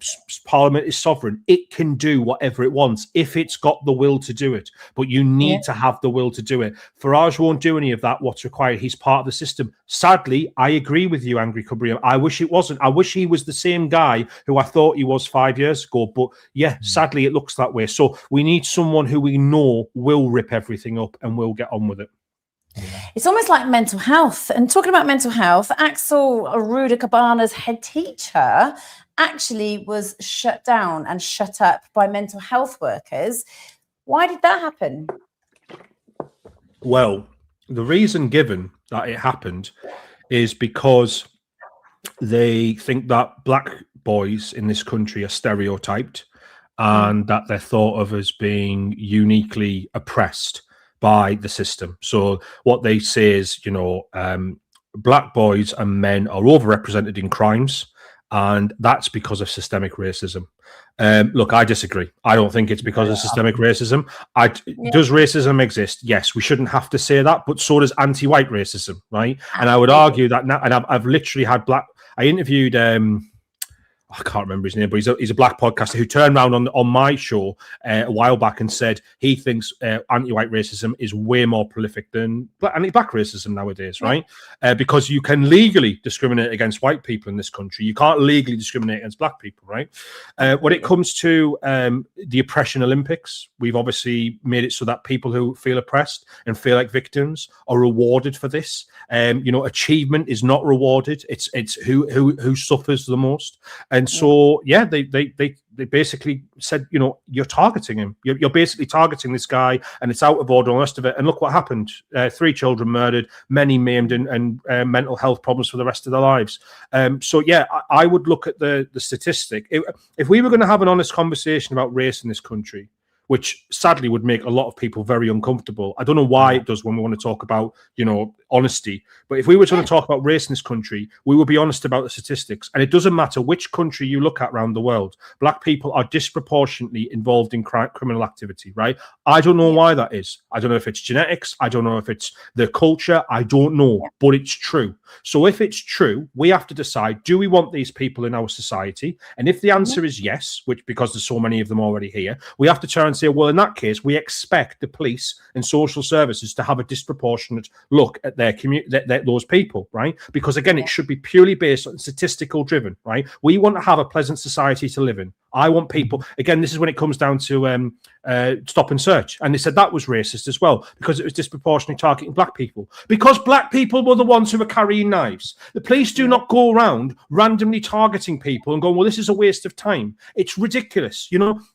Parliament is sovereign. It can do whatever it wants if it's got the will to do it. But you need to have the will to do it. Farage won't do any of that. What's required? He's part of the system. Sadly, I agree with you, Angry Kubriya. I wish it wasn't. I wish he was the same guy who I thought he was 5 years ago. But yeah, sadly, it looks that way. So we need someone who we know will rip everything up and will get on with it. It's almost like mental health. And talking about mental health, Axel Rudakabana's head teacher actually was shut down and shut up by mental health workers. Why did that happen? Well, the reason given that it happened is because they think that black boys in this country are stereotyped and that they're thought of as being uniquely oppressed by the system. So what they say is, black boys and men are overrepresented in crimes, and that's because of systemic racism. Look, I disagree. I don't think it's because of systemic racism. Does racism exist? Yes, we shouldn't have to say that, but so does anti-white racism, right? And I would argue that now, and I've literally had I interviewed I can't remember his name, but he's a black podcaster who turned around on my show a while back and said he thinks anti-white racism is way more prolific than anti-black racism nowadays, right? Because you can legally discriminate against white people in this country. You can't legally discriminate against black people, right? When it comes to the Oppression Olympics, we've obviously made it so that people who feel oppressed and feel like victims are rewarded for this. Achievement is not rewarded. It's who suffers the most. And so, yeah, they basically said, you're targeting him. You're basically targeting this guy, and it's out of order and the rest of it. And look what happened. 3 children murdered, many maimed, and mental health problems for the rest of their lives. So, yeah, I would look at the statistic. If we were going to have an honest conversation about race in this country, which sadly would make a lot of people very uncomfortable. I don't know why it does when we want to talk about, honesty. But if we were going to talk about race in this country, we would be honest about the statistics. And it doesn't matter which country you look at around the world. Black people are disproportionately involved in criminal activity, right? I don't know why that is. I don't know if it's genetics. I don't know if it's the culture. I don't know, but it's true. So if it's true, we have to decide, do we want these people in our society? And if the answer is yes, which because there's so many of them already here, we have to turn and say, well, in that case, we expect the police and social services to have a disproportionate look at their community, those people, right? Because again, it should be purely based on statistical driven, right? We want to have a pleasant society to live in. I want people, again, this is when it comes down to stop and search. And they said that was racist as well, because it was disproportionately targeting black people. Because black people were the ones who were carrying knives. The police do not go around randomly targeting people and go, well, this is a waste of time. It's ridiculous,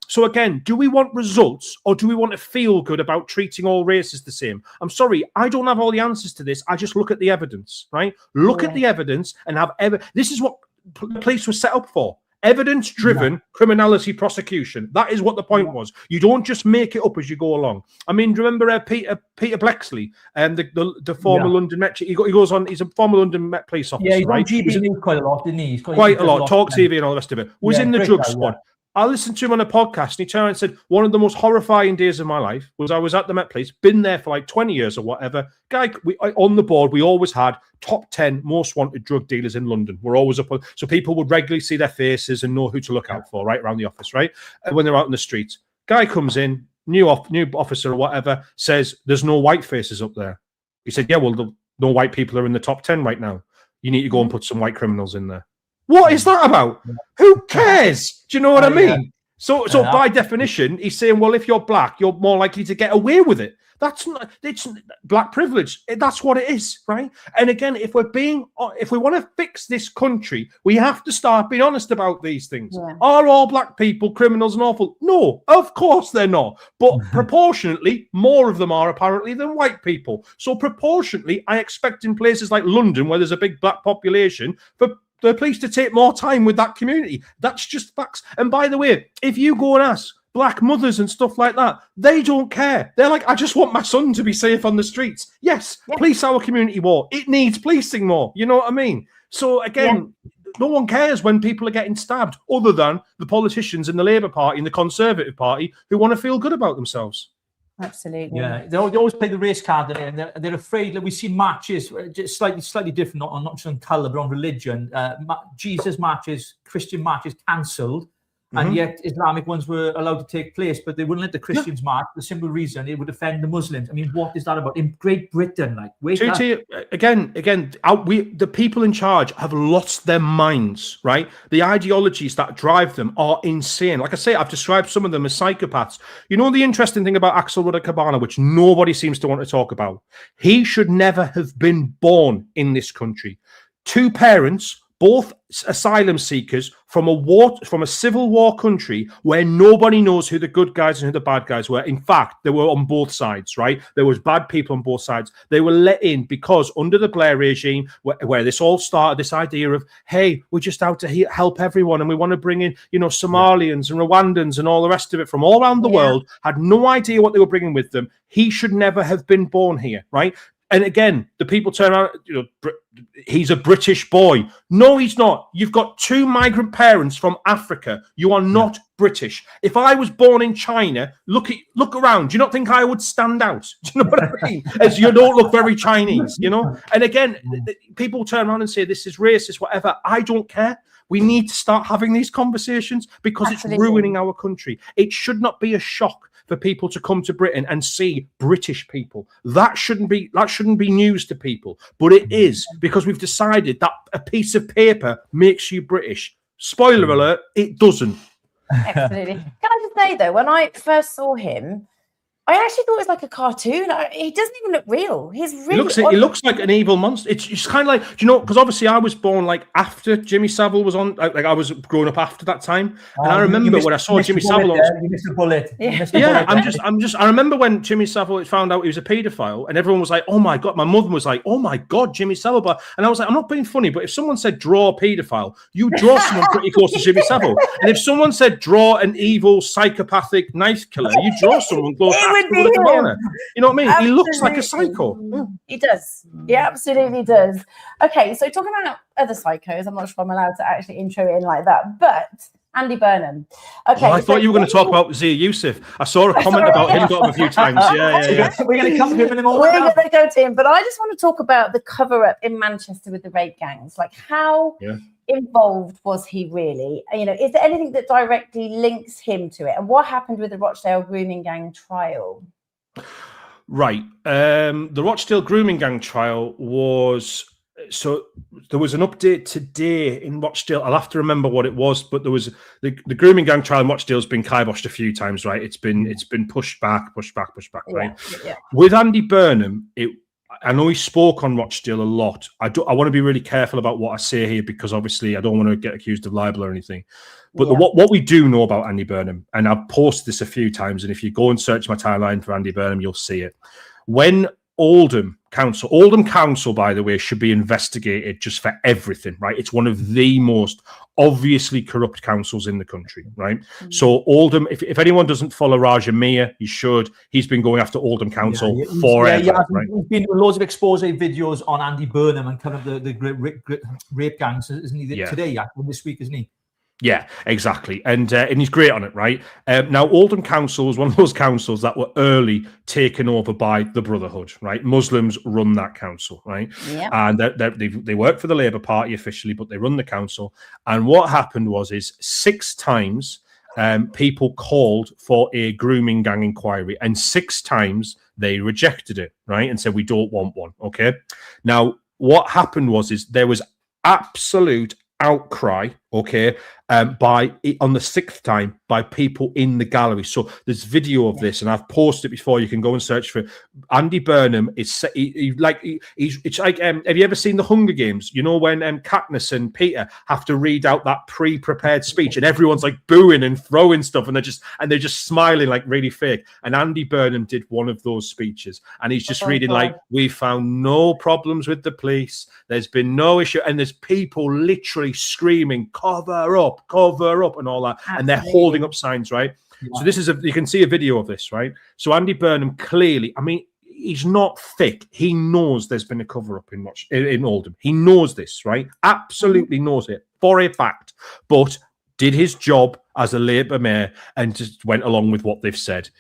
So again, do we want results, or do we want to feel good about treating all races the same? I'm sorry, I don't have all the answers to this. I just look at the evidence, right? Look at the evidence and have this is what the police was set up for. Evidence-driven criminality prosecution. That is what the point was. You don't just make it up as you go along. I mean, remember Peter Bleksley, the former London Met. He goes on. He's a former London Met police officer. Yeah, he's right? on GB News quite a lot, didn't he? Quite a lot. Talk TV and all the rest of it. Was in the drug squad. I listened to him on a podcast, and he turned and said, one of the most horrifying days of my life was I was at the Met Police, been there for like 20 years or whatever. Guy, on the board, we always had top 10 most wanted drug dealers in London. We're always up on, so people would regularly see their faces and know who to look out for, right, around the office, right? When they're out in the streets. Guy comes in, new officer or whatever, says, there's no white faces up there. He said, yeah, well, no white people are in the top 10 right now. You need to go and put some white criminals in there. What is that about? Who cares? Do you know what I mean? So by definition, he's saying, well, if you're black, you're more likely to get away with it. That's not, it's black privilege. That's what it is, right? And again, if we want to fix this country, we have to start being honest about these things. Yeah. Are all black people criminals and awful? No, of course they're not. But proportionately, more of them are apparently than white people. So proportionately, I expect in places like London, where there's a big black population, for the police to take more time with that community. That's just facts. And by the way, if you go and ask black mothers and stuff like that, they don't care. They're like, I just want my son to be safe on the streets. Yes, police our community more. It needs policing more. You know what I mean? So again, no one cares when people are getting stabbed, other than the politicians in the Labour Party and the Conservative Party who want to feel good about themselves. Absolutely. Yeah, they always play the race card, and they're afraid that we see marches just slightly different, not just on colour, but on religion. Jesus marches, Christian marches cancelled, and yet Islamic ones were allowed to take place, but they wouldn't let the Christians march for the simple reason it would offend the Muslims. I mean, what is that about? In Great Britain, like, wait. The people in charge have lost their minds, right? The ideologies that drive them are insane. Like I say, I've described some of them as psychopaths. You know, the interesting thing about Axel Rudder-Cabana, which nobody seems to want to talk about, he should never have been born in this country. Two parents, both asylum seekers from a civil war country where nobody knows who the good guys and who the bad guys were. In fact, they were on both sides, right? There was bad people on both sides. They were let in because under the Blair regime, where this all started, this idea of, hey, we're just out to help everyone and we want to bring in, Somalians and Rwandans and all the rest of it from all around the world, had no idea what they were bringing with them. He should never have been born here, right? And again, the people turn around, he's a British boy. No, he's not. You've got two migrant parents from Africa. You are not British. If I was born in China, look around. Do you not think I would stand out? Do you know what I mean? As you don't look very Chinese, And again, people turn around and say, this is racist, whatever. I don't care. We need to start having these conversations because it's ruining our country. It should not be a shock for people to come to Britain and see British people. That shouldn't be news to people, but it is, because we've decided that a piece of paper makes you British. Spoiler alert, it doesn't. Absolutely. Can I just say though, when I first saw him, I actually thought it was like a cartoon. He doesn't even look real. He's really. He looks like an evil monster. It's kind of like, because obviously I was born like after Jimmy Savile was on. Like I was growing up after that time, and I remember when I saw Jimmy Savile on. You missed a bullet. I remember when Jimmy Savile found out he was a paedophile, and everyone was like, "Oh my god!" My mother was like, "Oh my god, Jimmy Savile!" And I was like, "I'm not being funny, but if someone said draw a paedophile, you draw someone pretty close to Jimmy Savile. And if someone said draw an evil psychopathic knife killer, you draw someone close." You know what I mean? Absolutely. He looks like a psycho. He does. He absolutely does. Okay, so talking about other psychos, I'm not sure I'm allowed to actually intro in like that, but Andy Burnham. Okay, I thought you were going to talk about Zia Youssef. I saw a comment about him, got him a few times. Yeah. We're going to come to him in a moment. We're going to go to him, but I just want to talk about the cover-up in Manchester with the rape gangs. Like, how involved was he really? Is there anything that directly links him to it? And what happened with the Rochdale grooming gang trial? Right. The Rochdale grooming gang trial was... So there was an update today in Rochdale. I'll have to remember what it was, but there was the grooming gang trial in Rochdale has been kiboshed a few times, right? It's been pushed back, right? Yeah. With Andy Burnham, I know he spoke on Rochdale a lot. I want to be really careful about what I say here because obviously I don't want to get accused of libel or anything. But what we do know about Andy Burnham, and I've posted this a few times, and if you go and search my timeline for Andy Burnham, you'll see it. When Oldham Council, by the way, should be investigated just for everything, right? It's one of the most obviously corrupt councils in the country, right? Mm-hmm. So Oldham, if anyone doesn't follow Raja Mir, you should. He's been going after Oldham Council forever. Right? He's been doing loads of expose videos on Andy Burnham and kind of the rape gangs, isn't he? Today, this week, isn't he? Yeah, exactly. And he's great on it, right? Now, Oldham Council was one of those councils that were early taken over by the Brotherhood, right? Muslims run that council, right? Yep. And they work for the Labour Party officially, but they run the council. And what happened was 6 times people called for a grooming gang inquiry, and 6 times they rejected it, right? And said, we don't want one, okay? Now, what happened was there was absolute outcry Okay, on the 6th time by people in the gallery. So there's video of this, and I've posted it before. You can go and search for it. Andy Burnham is it's like have you ever seen the Hunger Games? You know when Katniss and Peter have to read out that pre-prepared speech, and everyone's like booing and throwing stuff, and they're just smiling like really fake. And Andy Burnham did one of those speeches, and he's just reading like, "We found no problems with the police. There's been no issue," and there's people literally screaming, cover up, and all that. Absolutely. And they're holding up signs, right? Yeah. So this is you can see a video of this, right? So Andy Burnham clearly, I mean, he's not thick. He knows there's been a cover-up in Oldham. He knows this, right? Absolutely knows it for a fact, but did his job as a Labour mayor and just went along with what they've said.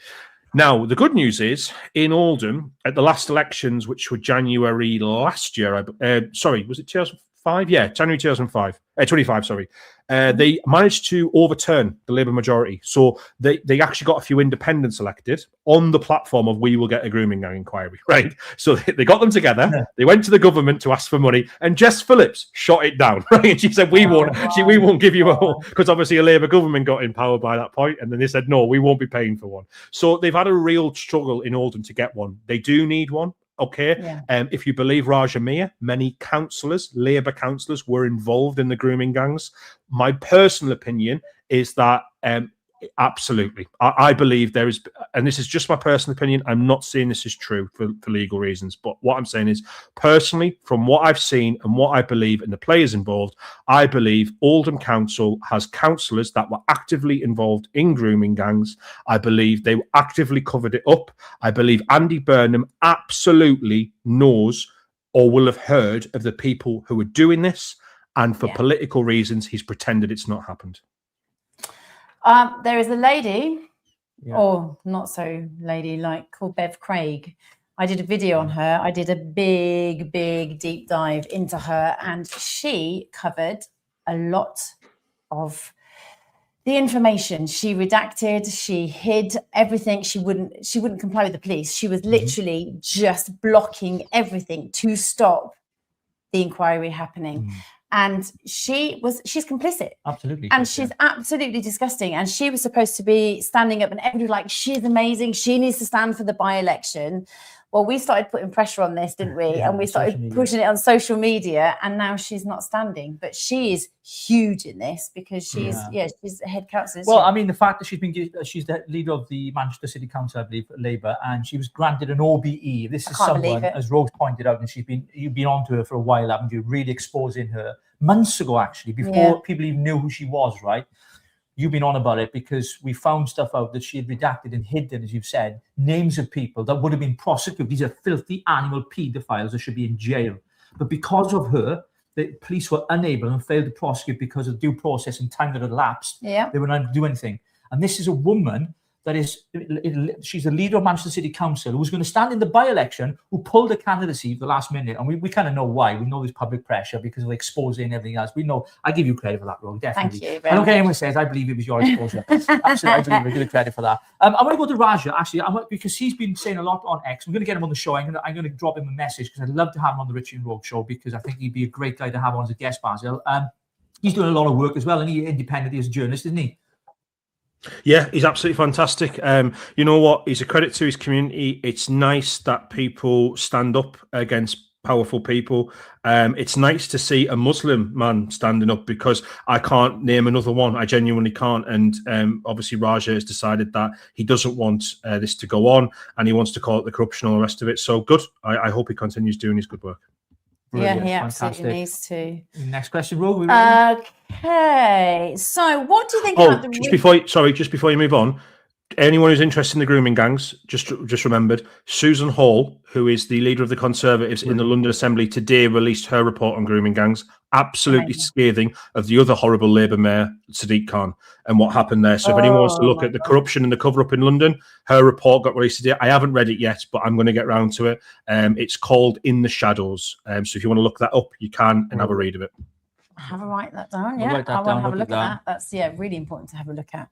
Now, the good news is, in Oldham, at the last elections, which were January last year, sorry, was it 2005? Yeah, January 2005. 25, sorry. They managed to overturn the Labour majority. So they actually got a few independents elected on the platform of we will get a grooming gang inquiry, right? So they got them together. Yeah. They went to the government to ask for money, and Jess Phillips shot it down, right? And she said, we won't give you a home, because obviously a Labour government got in power by that point, and then they said, no, we won't be paying for one. So they've had a real struggle in Oldham to get one. They do need one. Okay. Yeah. If you believe Raja Miah, many councillors, Labour councillors, were involved in the grooming gangs. My personal opinion is that absolutely, I believe there is, and this is just my personal opinion. I'm not saying this is true for legal reasons, but what I'm saying is, personally, from what I've seen and what I believe and the players involved, I believe Oldham Council has councillors that were actively involved in grooming gangs. I believe they actively covered it up. I believe Andy Burnham absolutely knows or will have heard of the people who are doing this, and for political reasons, he's pretended it's not happened. There is a lady, or not so lady, like called Bev Craig. I did a video on her. I did a big deep dive into her, and she covered a lot of the information. She redacted, she hid everything. She wouldn't comply with the police. She was literally just blocking everything to stop the inquiry happening. And she's complicit. Absolutely. And she's absolutely disgusting. And she was supposed to be standing up, and everybody was like, she's amazing. She needs to stand for the by-election. Well, we started putting pressure on this, didn't we? Yeah, and we started pushing it on social media, and now she's not standing. But she is huge in this, because she's a head councillor. Well, I mean, the fact that she's the leader of the Manchester City Council, I believe, Labour, and she was granted an OBE. This is someone, as Rose pointed out, and you've been on to her for a while, haven't you? Really exposing her months ago, actually, before people even knew who she was, right? You've been on about it, because we found stuff out that she had redacted and hidden, as you've said, names of people that would have been prosecuted. These are filthy animal paedophiles that should be in jail. But because of her, the police were unable and failed to prosecute because of due process and time that had elapsed. Yeah. They were not able to do anything. And this is a woman that she's the leader of Manchester City Council, who's going to stand in the by-election, who pulled the candidacy at the last minute. And we kind of know why. We know there's public pressure because of exposing and everything else. We know. I give you credit for that, Rogue, definitely. Thank you. I don't care anyone says, I believe it was your exposure. Absolutely, I believe we give you credit for that. I want to go to Raja, actually, because he's been saying a lot on X. I'm going to get him on the show. I'm going to drop him a message, because I'd love to have him on the Richie and Rogue show, because I think he'd be a great guy to have on as a guest, Basil. He's doing a lot of work as well, and he's independent as a journalist, isn't he? Yeah, he's absolutely fantastic. You know what? He's a credit to his community. It's nice that people stand up against powerful people. It's nice to see a Muslim man standing up, because I can't name another one. I genuinely can't. And obviously Raja has decided that he doesn't want this to go on, and he wants to call it the corruption and all the rest of it. So good. I hope he continues doing his good work. Brilliant. Yeah, he absolutely needs to. Next question, Rogue. Okay, so what do you think about the... just before you move on, anyone who's interested in the grooming gangs, just remembered, Susan Hall, who is the leader of the Conservatives in the London Assembly, today released her report on grooming gangs, absolutely scathing of the other horrible Labour mayor, Sadiq Khan, and what happened there. So if anyone wants to look at the corruption and the cover-up in London, her report got released today. I haven't read it yet, but I'm going to get round to it. It's called In the Shadows. So if you want to look that up, you can, and have a read of it. Have a write that down. Yeah, I want to have a look at that. That's really important to have a look at.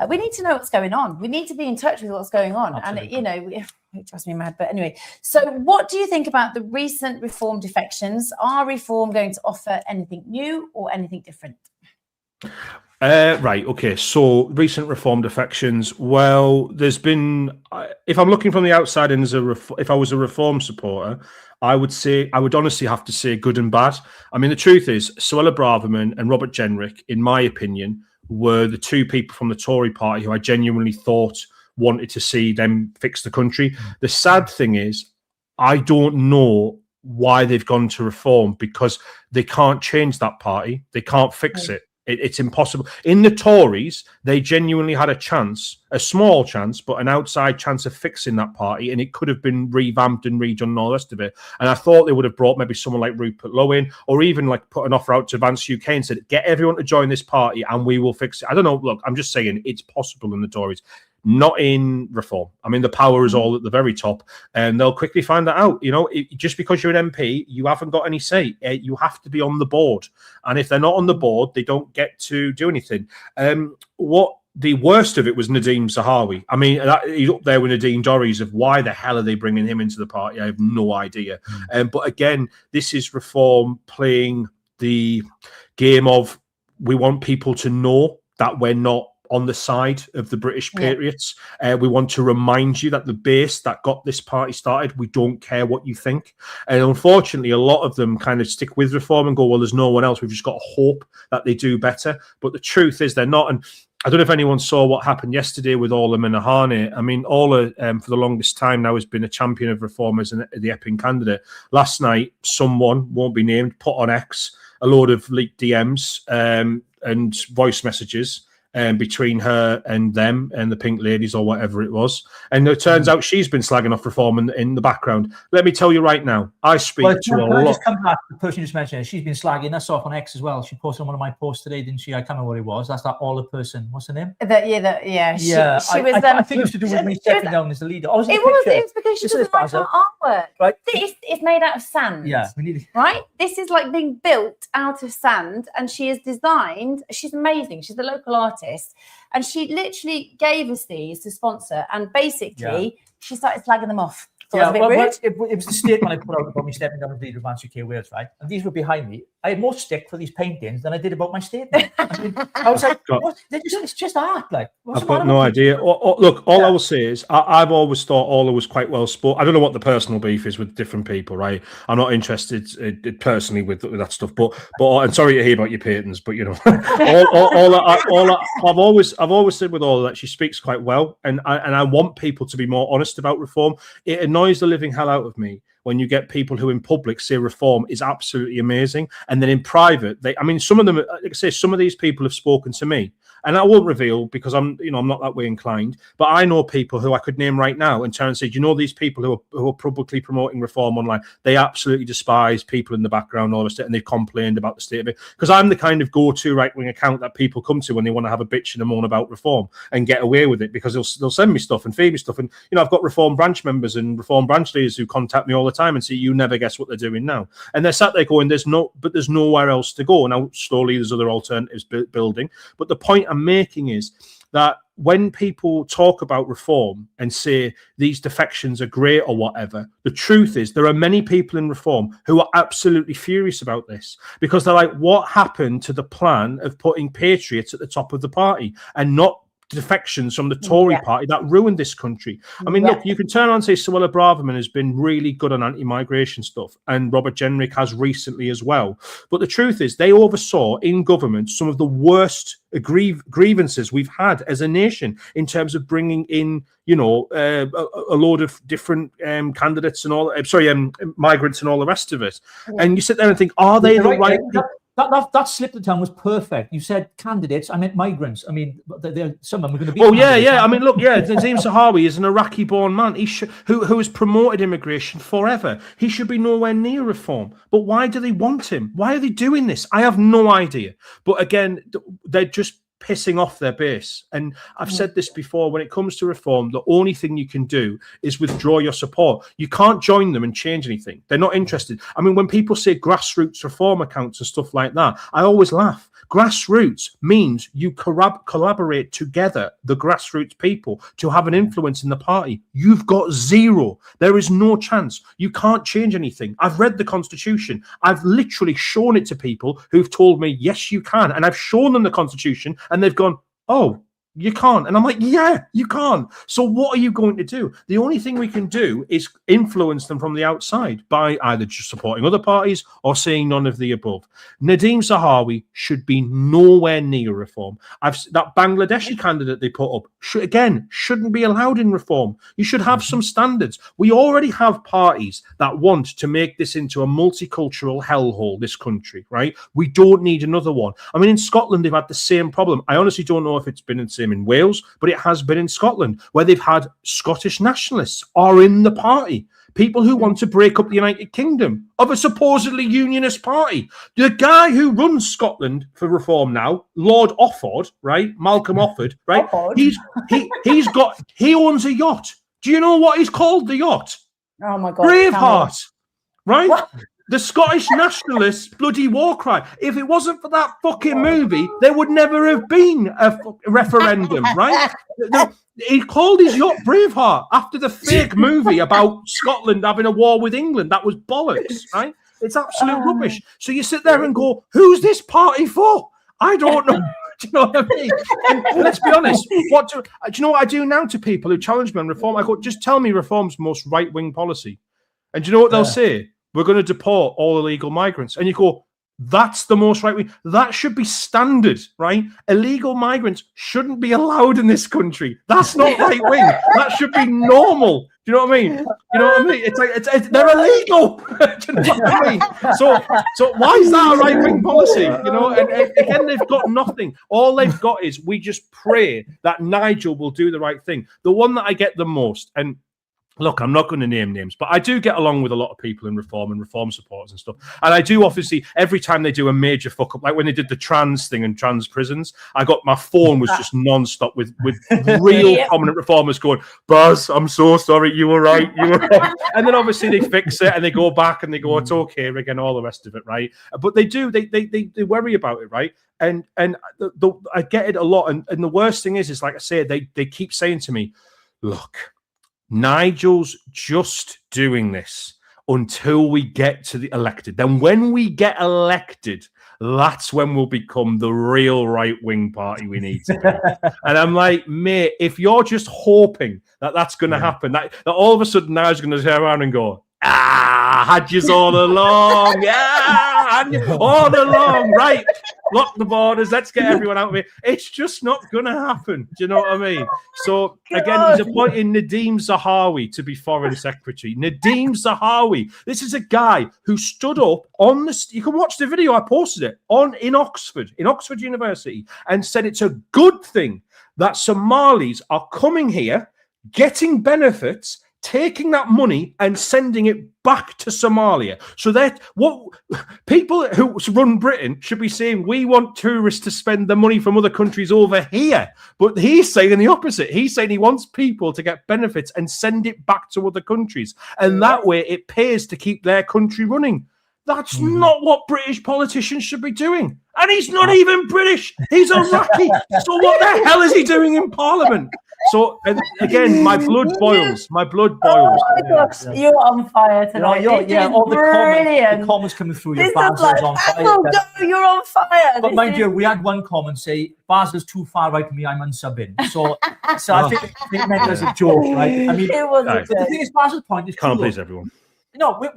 We need to know what's going on. We need to be in touch with what's going on. Absolutely. And, it drives me mad. But anyway, so what do you think about the recent reform defections? Are reform going to offer anything new or anything different? Right. Okay. So recent reform defections. Well, there's been. If I'm looking from the outside and if I was a reform supporter, I would honestly have to say good and bad. I mean, the truth is, Suella Braverman and Robert Jenrick, in my opinion, were the two people from the Tory party who I genuinely thought wanted to see them fix the country. The sad thing is, I don't know why they've gone to reform, because they can't change that party. They can't fix it. It's impossible. In the Tories, they genuinely had a chance, a small chance, but an outside chance of fixing that party, and it could have been revamped and redone and all the rest of it. And I thought they would have brought maybe someone like Rupert Lowen, or even like put an offer out to Advance UK and said, get everyone to join this party and we will fix it. I don't know. Look, I'm just saying it's possible in the Tories. Not in reform. I mean, the power is all at the very top, and they'll quickly find that out. You know, just because you're an MP, you haven't got any say. You have to be on the board, and if they're not on the board, they don't get to do anything. What the worst of it was Nadeem Zahawi. I mean, he's up there with Nadine Dorries of why the hell are they bringing him into the party? I have no idea. But again, this is reform playing the game of we want people to know that we're not on the side of the British patriots. We want to remind you that the base that got this party started, we don't care what you think. And unfortunately, a lot of them kind of stick with reform and go, well, there's no one else. We've just got to hope that they do better. But the truth is they're not. And I don't know if anyone saw what happened yesterday with Ola Minahane. I mean, Ola, for the longest time now, has been a champion of reform as the Epping candidate. Last night, someone, won't be named, put on X a load of leaked DMs and voice messages between her and them and the Pink Ladies or whatever it was. And it turns out she's been slagging off reform in the background. Let me tell you right now, I speak to a lot. Just come back to the person you just mentioned. She's been slagging us off on X as well. She posted on one of my posts today, didn't she? I can't remember what it was. That's that Ola person. What's her name? She was. I think it was to do with me stepping down as the leader. It was because she doesn't like our artwork. Right. It's made out of sand. Yeah, we need. Right. This is like being built out of sand, and she is designed. She's amazing. She's a local artist. And she literally gave us these to sponsor, and basically she started slagging them off. So it was the statement I put out about me stepping down as leader of Advance UK Wales, right? And these were behind me. I had more stick for these paintings than I did about my statement. I mean, I was like, it's just art. Like, I've got no idea. Look, all I will say is I've always thought Ola was quite well spoken. I don't know what the personal beef is with different people, right? I'm not interested personally with that stuff. But I'm sorry to hear about your paintings, but you know, I've always said with Ola that she speaks quite well, and I want people to be more honest about reform. It annoys the living hell out of me when you get people who in public say reform is absolutely amazing, and then in private, some of them, like I say, some of these people have spoken to me, and I won't reveal because I'm not that way inclined, but I know people who I could name right now and turn and say, these people who are publicly promoting reform online, they absolutely despise people in the background, all of it, and they've complained about the state of it, because I'm the kind of go-to right-wing account that people come to when they want to have a bitch and a moan about reform and get away with it, because they'll send me stuff and feed me stuff, and I've got reform branch members and reform branch leaders who contact me all the time and say, you never guess what they're doing now, and they're sat there going, there's nowhere else to go. Now slowly there's other alternatives building, but the point I'm making is that when people talk about reform and say these defections are great or whatever, the truth is there are many people in reform who are absolutely furious about this, because they're like, what happened to the plan of putting patriots at the top of the party and not defections from the Tory party that ruined this country? I mean, look, you can turn around and say Suella Braverman has been really good on anti-migration stuff, and Robert Jenrick has recently as well. But the truth is they oversaw in government some of the worst grievances we've had as a nation in terms of bringing in, a load of different candidates and all, migrants and all the rest of it. And you sit there and think, are they the right people? That slip of the tongue was perfect. You said candidates, I meant migrants. I mean, some of them are going to be. Oh yeah. I mean, look, Nadeem Zahawi is an Iraqi-born man. Who has promoted immigration forever. He should be nowhere near reform. But why do they want him? Why are they doing this? I have no idea. But again, they're just pissing off their base. And I've said this before, when it comes to reform, the only thing you can do is withdraw your support. You can't join them and change anything. They're not interested. I mean, when people say grassroots reform accounts and stuff like that, I always laugh. Grassroots means you collaborate together, the grassroots people, to have an influence in the party. You've got zero. There is no chance. You can't change anything. I've read the Constitution. I've literally shown it to people who've told me, yes, you can. And I've shown them the Constitution and they've gone, oh, you can't. And I'm like, yeah, you can't. So what are you going to do? The only thing we can do is influence them from the outside by either just supporting other parties or saying none of the above. Nadhim Zahawi should be nowhere near reform. That Bangladeshi candidate they put up, shouldn't be allowed in reform. You should have some standards. We already have parties that want to make this into a multicultural hellhole, this country, right? We don't need another one. I mean, in Scotland, they've had the same problem. I honestly don't know if it's been the same in Wales, but it has been in Scotland, where they've had Scottish nationalists are in the party. People who want to break up the United Kingdom of a supposedly unionist party. The guy who runs Scotland for reform now, Lord Offord, right? Malcolm Offord, right? He owns a yacht. Do you know what he's called, the yacht? Oh my God. Braveheart, right? What? The Scottish nationalists' bloody war cry. If it wasn't for that fucking movie, there would never have been a referendum, right? He called his yacht Braveheart after the fake movie about Scotland having a war with England. That was bollocks, right? It's absolute rubbish. So you sit there and go, who's this party for? I don't know. Do you know what I mean? And let's be honest. Do you know what I do now to people who challenge me on reform? I go, just tell me reform's most right-wing policy. And do you know what they'll say? We're going to deport all illegal migrants. And you go, that's the most right wing. That should be standard, right? Illegal migrants shouldn't be allowed in this country. That's not right wing. That should be normal. Do you know what I mean? You know what I mean? It's like they're illegal. Do you know what I mean? So why is that a right wing policy? You know, and again, they've got nothing. All they've got is we just pray that Nigel will do the right thing. The one that I get the most, and look, I'm not going to name names, but I do get along with a lot of people in reform and reform supporters and stuff. And I do, obviously, every time they do a major fuck up, like when they did the trans thing and trans prisons, my phone was just non-stop with real prominent reformers going, Buzz, I'm so sorry, you were right, you were wrong. And then obviously they fix it and they go back and they go, it's okay again, all the rest of it, right? But they worry about it, right? And I get it a lot. And the worst thing is like I say, they keep saying to me, look, Nigel's just doing this until we get to the elected. Then when we get elected, that's when we'll become the real right-wing party we need to be. And I'm like, mate, if you're just hoping that that's going to happen, that all of a sudden Nigel's going to turn around and go, had yous all along. Had you all along. Right. Lock the borders. Let's get everyone out of here. It's just not going to happen. Do you know what I mean? So, again, he's appointing Nadhim Zahawi to be Foreign Secretary. Nadhim Zahawi. This is a guy who stood up on the... You can watch the video. I posted it in Oxford University, and said it's a good thing that Somalis are coming here, getting benefits, taking that money and sending it back to Somalia. So that what people who run Britain should be saying, we want tourists to spend the money from other countries over here. But he's saying the opposite. He's saying he wants people to get benefits and send it back to other countries. And that way it pays to keep their country running. That's not what British politicians should be doing. And he's not even British. He's Iraqi. So what the hell is he doing in Parliament? So, again, my blood boils. My blood boils. Oh my gosh, you're on fire tonight. All the comments coming through. Your Basil's on fire. Oh, no, you're on fire. But mind you, we had one comment say, Basil's too far right for me, I'm unsubbing. So I think it meant as a joke, right? I mean, it was the thing is, Basil's point is can't please everyone. No, we're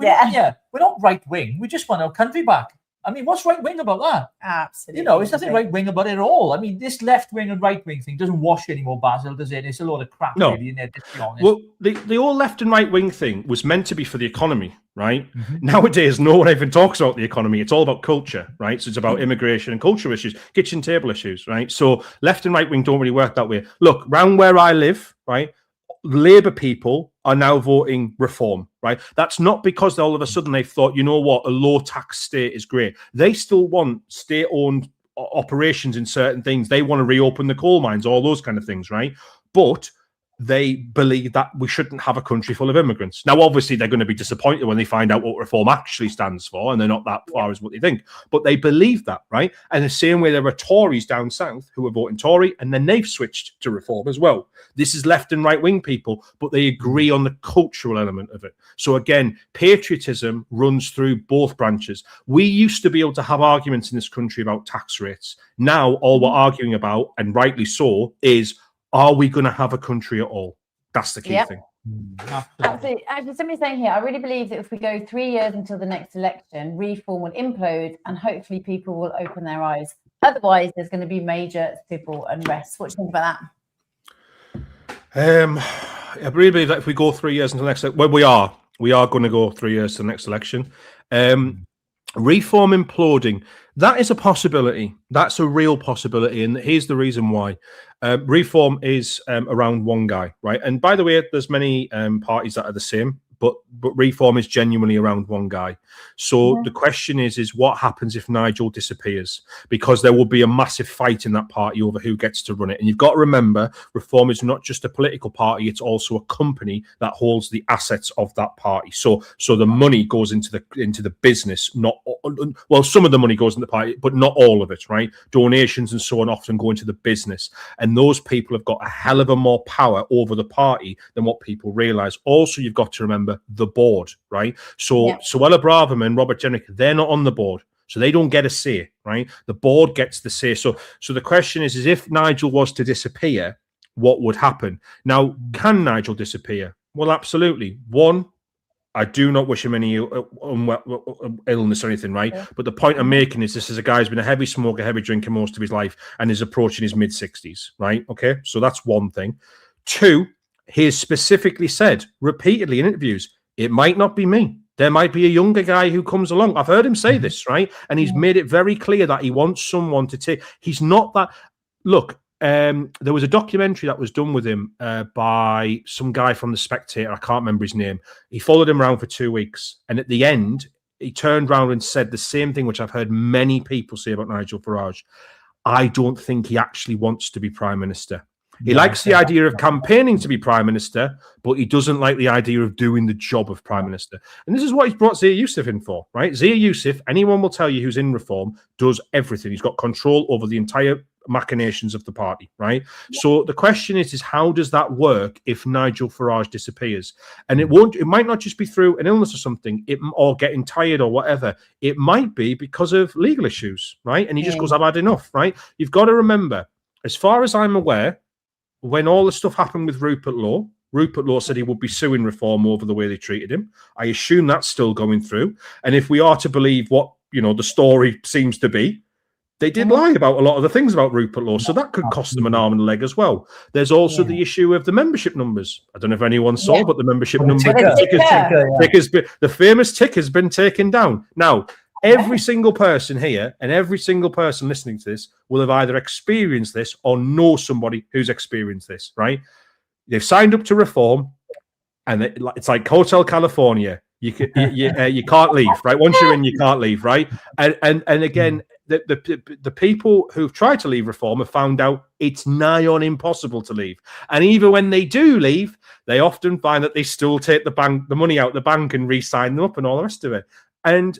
not right wing. We just want our country back. I mean, what's right wing about that? Absolutely. You know, there's nothing right wing about it at all. I mean, this left wing and right wing thing doesn't wash anymore, Basil, does it? It's a lot of crap, really, isn't it? To be honest. Well, the whole left and right wing thing was meant to be for the economy, right? Mm-hmm. Nowadays, no one even talks about the economy. It's all about culture, right? So it's about immigration and culture issues, kitchen table issues, right? So left and right wing don't really work that way. Look, round where I live, right? Labour people are now voting reform, right? That's not because all of a sudden they've thought, you know what, a low tax state is great. They still want state-owned operations in certain things. They want to reopen the coal mines, all those kind of things, right? But they believe that we shouldn't have a country full of immigrants. Now, obviously, they're going to be disappointed when they find out what reform actually stands for, and they're not that far as what they think. But they believe that, right? And the same way there are Tories down south who are voting Tory, and then they've switched to reform as well. This is left and right wing people, but they agree on the cultural element of it. So again, patriotism runs through both branches. We used to be able to have arguments in this country about tax rates. Now, all we're arguing about, and rightly so, is are we going to have a country at all? That's the key thing. Absolutely. Actually, somebody's saying here, I really believe that if we go 3 years until the next election, reform will implode and hopefully people will open their eyes. Otherwise, there's going to be major civil unrest. What do you think about that? I really believe that if we go 3 years until the next, well, we are going to go 3 years to the next election. Reform imploding, that is a possibility. That's a real possibility. And here's the reason why. Reform is around one guy, right? And by the way, there's many parties that are the same, but Reform is genuinely around one guy. So the question is what happens if Nigel disappears? Because there will be a massive fight in that party over who gets to run it. And you've got to remember, Reform is not just a political party; it's also a company that holds the assets of that party. So the money goes into the business. Some of the money goes into the party, but not all of it, right? Donations and so on often go into the business, and those people have got a hell of a more power over the party than what people realise. Also, you've got to remember the board, right? So Suella Braverman, Robert Jenrick, they're not on the board, so they don't get a say, right? The board gets the say. So the question is if Nigel was to disappear, what would happen? Now, can Nigel disappear? Well, absolutely. One, I do not wish him any illness or anything, right? But the point I'm making is this is a guy who's been a heavy smoker, heavy drinker most of his life and is approaching his mid-60s, right? Okay, so that's one thing. Two, he has specifically said repeatedly in interviews, it might not be me. There might be a younger guy who comes along. I've heard him say this, right? And he's made it very clear that he wants someone to take. He's not that. Look, there was a documentary that was done with him by some guy from The Spectator. I can't remember his name. He followed him around for 2 weeks. And at the end, he turned around and said the same thing, which I've heard many people say about Nigel Farage. I don't think he actually wants to be Prime Minister. He likes the idea of campaigning to be Prime Minister, but he doesn't like the idea of doing the job of Prime Minister. And this is what he's brought Zia Youssef in for, right? Zia Youssef, anyone will tell you who's in Reform, does everything. He's got control over the entire machinations of the party, right? So the question is how does that work if Nigel Farage disappears? And it might not just be through an illness or something, or getting tired or whatever. It might be because of legal issues, right? And he just goes, I've had enough, right? You've got to remember, as far as I'm aware, when all the stuff happened with Rupert Law said he would be suing Reform over the way they treated him. I assume that's still going through. And if we are to believe what, the story seems to be, they did lie about a lot of the things about Rupert Law. So that could cost them an arm and a leg as well. There's also the issue of the membership numbers. I don't know if anyone saw, but the membership number, the famous tick has been taken down. Now, every single person here and every single person listening to this will have either experienced this or know somebody who's experienced this, right? They've signed up to Reform, and it's like Hotel California. You can't leave, right? Once you're in, you can't leave, right? And again, the people who've tried to leave Reform have found out it's nigh on impossible to leave. And even when they do leave, they often find that they still take the money out of the bank and re-sign them up and all the rest of it. And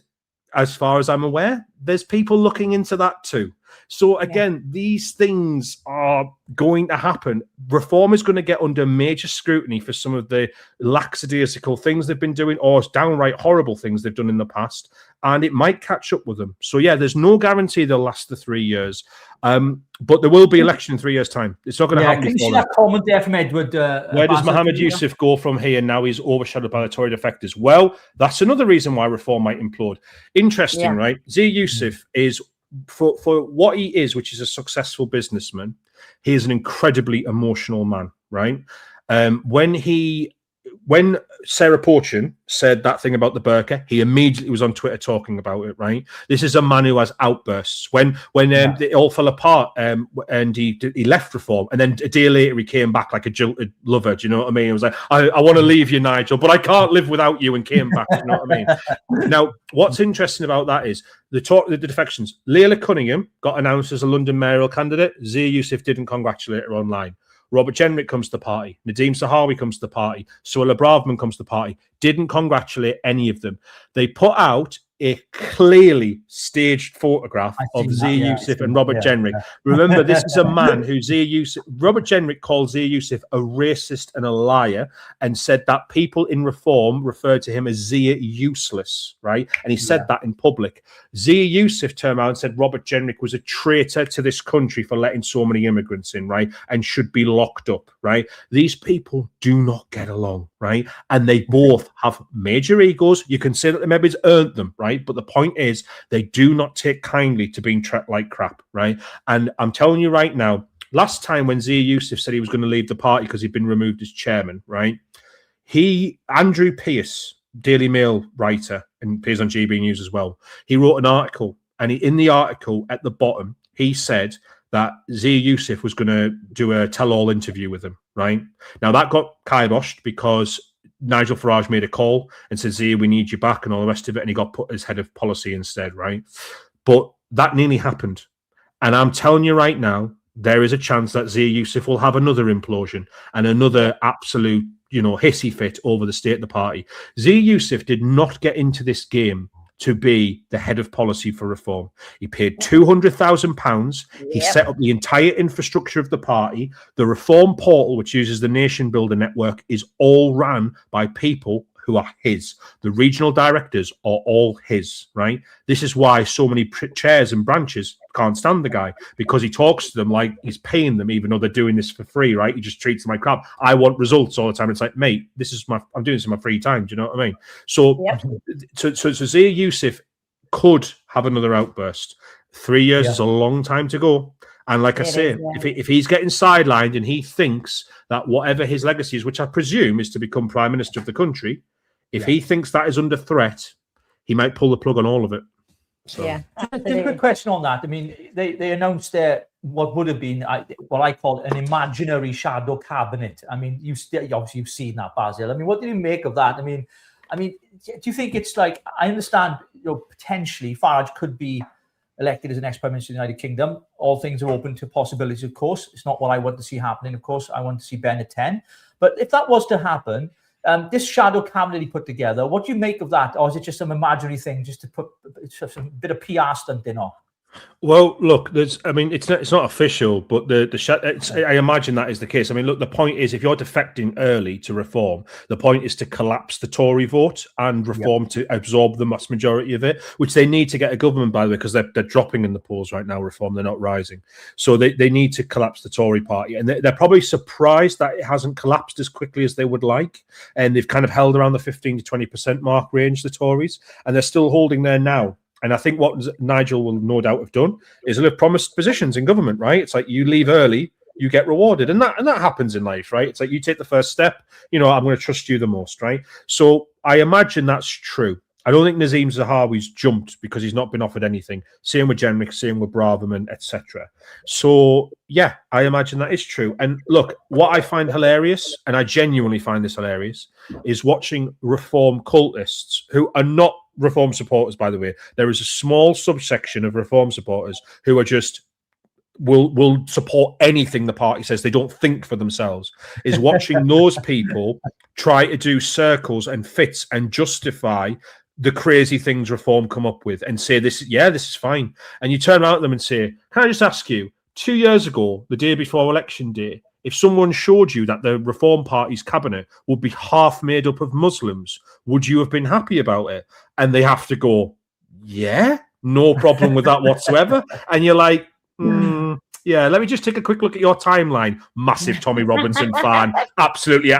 as far as I'm aware, there's people looking into that too. So again, these things are going to happen. Reform is going to get under major scrutiny for some of the lackadaisical things they've been doing or downright horrible things they've done in the past. And it might catch up with them. So yeah, there's no guarantee they'll last the 3 years. But there will be election in 3 years' time. It's not going to happen. Can you see that comment there from Edward? Where does Mohammed Yusuf go from here? Now he's overshadowed by the Tory defectors. Well, that's another reason why Reform might implode. Interesting, right? Zia Youssef is, for what he is, which is a successful businessman, he is an incredibly emotional man, right? When he when Sarah Porchin said that thing about the burqa, he immediately was on Twitter talking about it, right? This is a man who has outbursts. When it all fell apart and he left Reform, and then a day later he came back like a jilted lover, do you know what I mean? It was like, I want to leave you, Nigel, but I can't live without you, and came back, do you know what I mean? Now, what's interesting about that is the defections. Leila Cunningham got announced as a London mayoral candidate. Zia Youssef didn't congratulate her online. Robert Jenrick comes to the party. Nadeem Sahawi comes to the party. Suella Braverman comes to the party. Didn't congratulate any of them. They put out a clearly staged photograph of Zia Youssef and Robert Jenrick. Remember, this is a man who Robert Jenrick called Zia Youssef a racist and a liar, and said that people in Reform referred to him as Zia Useless, right? And he said that in public. Zia Youssef turned around and said Robert Jenrick was a traitor to this country for letting so many immigrants in, right? And should be locked up, right? These people do not get along, right? And they both have major egos. You can say that maybe it's earned them, right? But the point is, they do not take kindly to being treated like crap, right? And I'm telling you right now, last time when Zia Youssef said he was going to leave the party because he'd been removed as chairman, right? Andrew Pierce, Daily Mail writer, and appears on GB News as well, he wrote an article, and in the article at the bottom, he said that Zia Youssef was going to do a tell-all interview with him, right? Now, that got kiboshed because Nigel Farage made a call and said, Zia, we need you back, and all the rest of it, and he got put as head of policy instead, right? But that nearly happened. And I'm telling you right now, there is a chance that Zia Youssef will have another implosion and another absolute, hissy fit over the state of the party. Zia Youssef did not get into this game to be the head of policy for Reform. He paid £200,000. He set up the entire infrastructure of the party. The Reform portal, which uses the Nation Builder network, is all ran by people who are his. The regional directors are all his, right? This is why so many chairs and branches can't stand the guy, because he talks to them like he's paying them, even though they're doing this for free, right? He just treats them like crap. I want results all the time. It's like, mate, I'm doing this in my free time. Do you know what I mean? So, so Zia Youssef could have another outburst. 3 years is a long time to go. And like I say, if he's getting sidelined and he thinks that whatever his legacy is, which I presume is to become Prime Minister of the country, if he thinks that is under threat, he might pull the plug on all of it. So. Yeah. Just a quick question on that. I mean, they announced what would have been what I call an imaginary shadow cabinet. I mean, obviously you've seen that, Basil. I mean, what do you make of that? I mean, do you think it's like, I understand, potentially Farage could be elected as the next Prime Minister of the United Kingdom. All things are open to possibilities, of course. It's not what I want to see happening, of course. I want to see Ben at 10. But if that was to happen, this shadow cabinet he put together, what do you make of that? Or is it just some imaginary thing just to put some bit of PR stunt in on? Well, look, it's not official, but I imagine that is the case. I mean, look, the point is, if you're defecting early to Reform, the point is to collapse the Tory vote and Reform to absorb the vast majority of it, which they need to get a government, by the way, because they're dropping in the polls right now, Reform, they're not rising. So they need to collapse the Tory party. And they're probably surprised that it hasn't collapsed as quickly as they would like. And they've kind of held around the 15 to 20% mark range, the Tories, and they're still holding there now. And I think what Nigel will no doubt have done is he'll have promised positions in government, right? It's like you leave early, you get rewarded. And that happens in life, right? It's like you take the first step, I'm going to trust you the most, right? So I imagine that's true. I don't think Nadeem Zahawi's jumped because he's not been offered anything. Same with Jenrick, same with Braverman, etc. So, yeah, I imagine that is true. And look, what I find hilarious, and I genuinely find this hilarious, is watching Reform cultists who are not Reform supporters, by the way. There is a small subsection of Reform supporters who are just will support anything the party says. They don't think for themselves. Is watching those people try to do circles and fits and justify the crazy things Reform come up with and say, this is fine. And you turn around at them and say, can I just ask you, 2 years ago, the day before election day, if someone showed you that the Reform Party's cabinet would be half made up of Muslims, would you have been happy about it? And they have to go, yeah, no problem with that whatsoever. And you're like, yeah, let me just take a quick look at your timeline. Massive Tommy Robinson fan, absolutely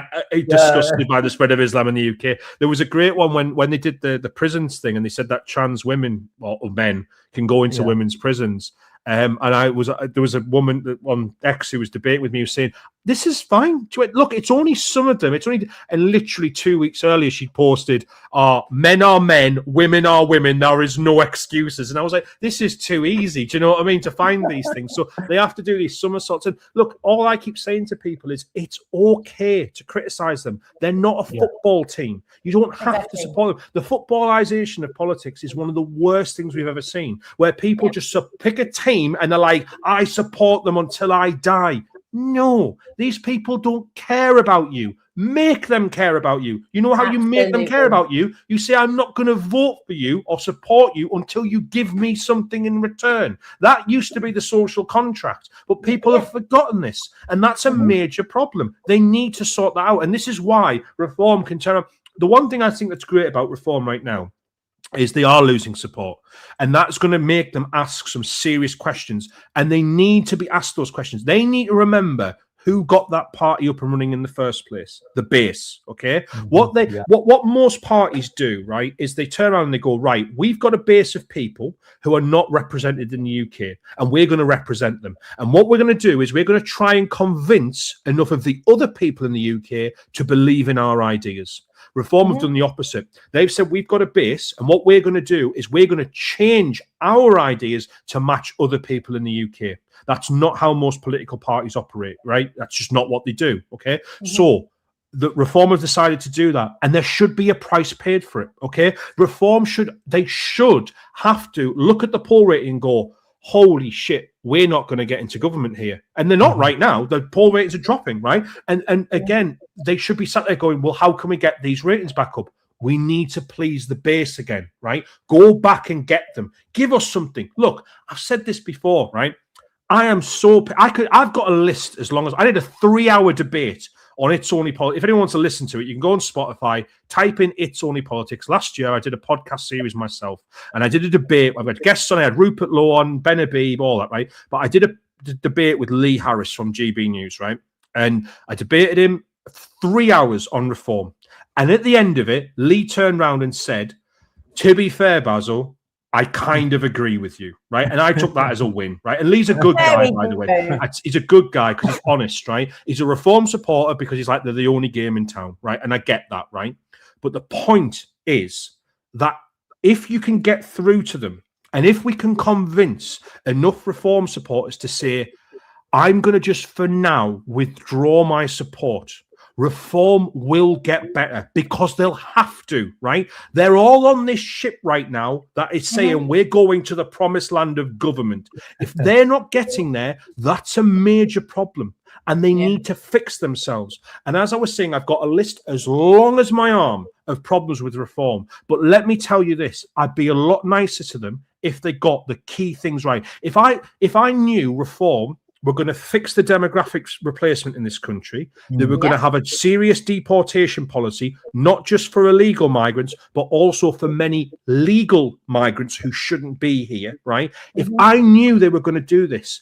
disgusted by the spread of Islam in the UK. There was a great one when they did the prisons thing, and they said that trans women or men can go into women's prisons. And there was a woman that on X who was debating with me, who was saying, this is fine. She went, look, it's only some of them. And literally 2 weeks earlier, she posted, men are men, women are women. There is no excuses. And I was like, this is too easy. Do you know what I mean? To find these things. So they have to do these somersaults. And look, all I keep saying to people is it's okay to criticize them. They're not a football team. You don't have to support them. The footballization of politics is one of the worst things we've ever seen, where people just pick a team and they're like, I support them until I die. No, these people don't care about you. Make them care about you. You know how you make them care about you? You say, I'm not going to vote for you or support you until you give me something in return. That used to be the social contract, but people have forgotten this. And that's a major problem. They need to sort that out. And this is why reform can turn up. The one thing I think that's great about reform right now is they are losing support, and that's going to make them ask some serious questions, and they need to be asked those questions. They need to remember who got that party up and running in the first place, the base. Okay, what most parties do, right, is they turn around and they go, right, we've got a base of people who are not represented in the UK, and we're going to represent them. And what we're going to do is we're going to try and convince enough of the other people in the UK to believe in our ideas. Reform have done the opposite. They've said, we've got a base, and what we're going to do is we're going to change our ideas to match other people in the UK. That's not how most political parties operate, right? That's just not what they do, okay? So the Reform have decided to do that, and there should be a price paid for it, okay? Reform should have to look at the poll rating and go, holy shit, we're not going to get into government here. And they're not right now. The poll ratings are dropping, right? And again, they should be sat there going, well, how can we get these ratings back up? We need to please the base again, right? Go back and get them. Give us something. Look, I've said this before, right? I've got a list as long as I did a 3-hour debate on It's Only Politics. If anyone wants to listen to it, you can go on Spotify, type in It's Only Politics. Last year, I did a podcast series myself, and I did a debate. I've had guests on. I had Rupert Lowe on, Ben Habib, all that, right? But I did a debate with Lee Harris from GB News, right? And I debated him 3 hours on reform. And at the end of it, Lee turned around and said, to be fair, Basil, I kind of agree with you, right? And I took that as a win, right? And Lee's a good guy, by the way. He's a good guy because he's honest, right? He's a reform supporter because he's like, they're the only game in town, right? And I get that, right? But the point is that if you can get through to them, and if we can convince enough reform supporters to say, I'm going to just for now withdraw my support, reform will get better because they'll have to, right? They're all on this ship right now that is saying we're going to the promised land of government. If they're not getting there, that's a major problem, and they need to fix themselves. And as I was saying, I've got a list as long as my arm of problems with reform. But let me tell you this, I'd be a lot nicer to them if they got the key things right. If I knew reform we're going to fix the demographics replacement in this country. They were going to have a serious deportation policy, not just for illegal migrants, but also for many legal migrants who shouldn't be here, right? If I knew they were going to do this,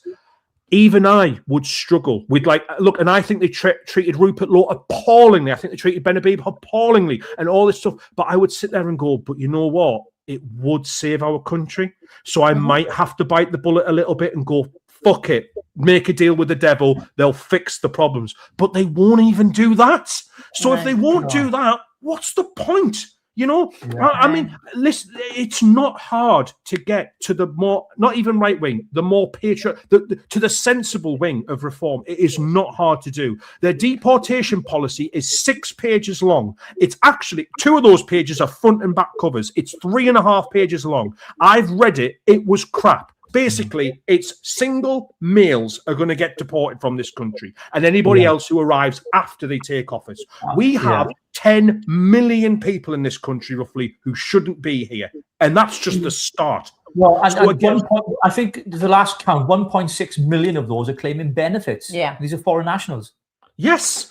even I would struggle with look, and I think they treated Rupert Lowe appallingly. I think they treated Ben Habib appallingly and all this stuff. But I would sit there and go, but you know what? It would save our country. So I might have to bite the bullet a little bit and go, fuck it, make a deal with the devil, they'll fix the problems. But they won't even do that. So if they won't do that, what's the point? You know, I mean, listen, it's not hard to get to the more, not even right wing, the more patriot, to the sensible wing of reform. It is not hard to do. Their deportation policy is 6 pages long. It's actually 2 of those pages are front and back covers. It's 3.5 pages long. I've read it. It was crap. Basically, it's single males are going to get deported from this country and anybody else who arrives after they take office. We have 10 million people in this country, roughly, who shouldn't be here. And that's just the start. Well, and again, I think the last count, 1.6 million of those are claiming benefits. Yeah. These are foreign nationals. Yes,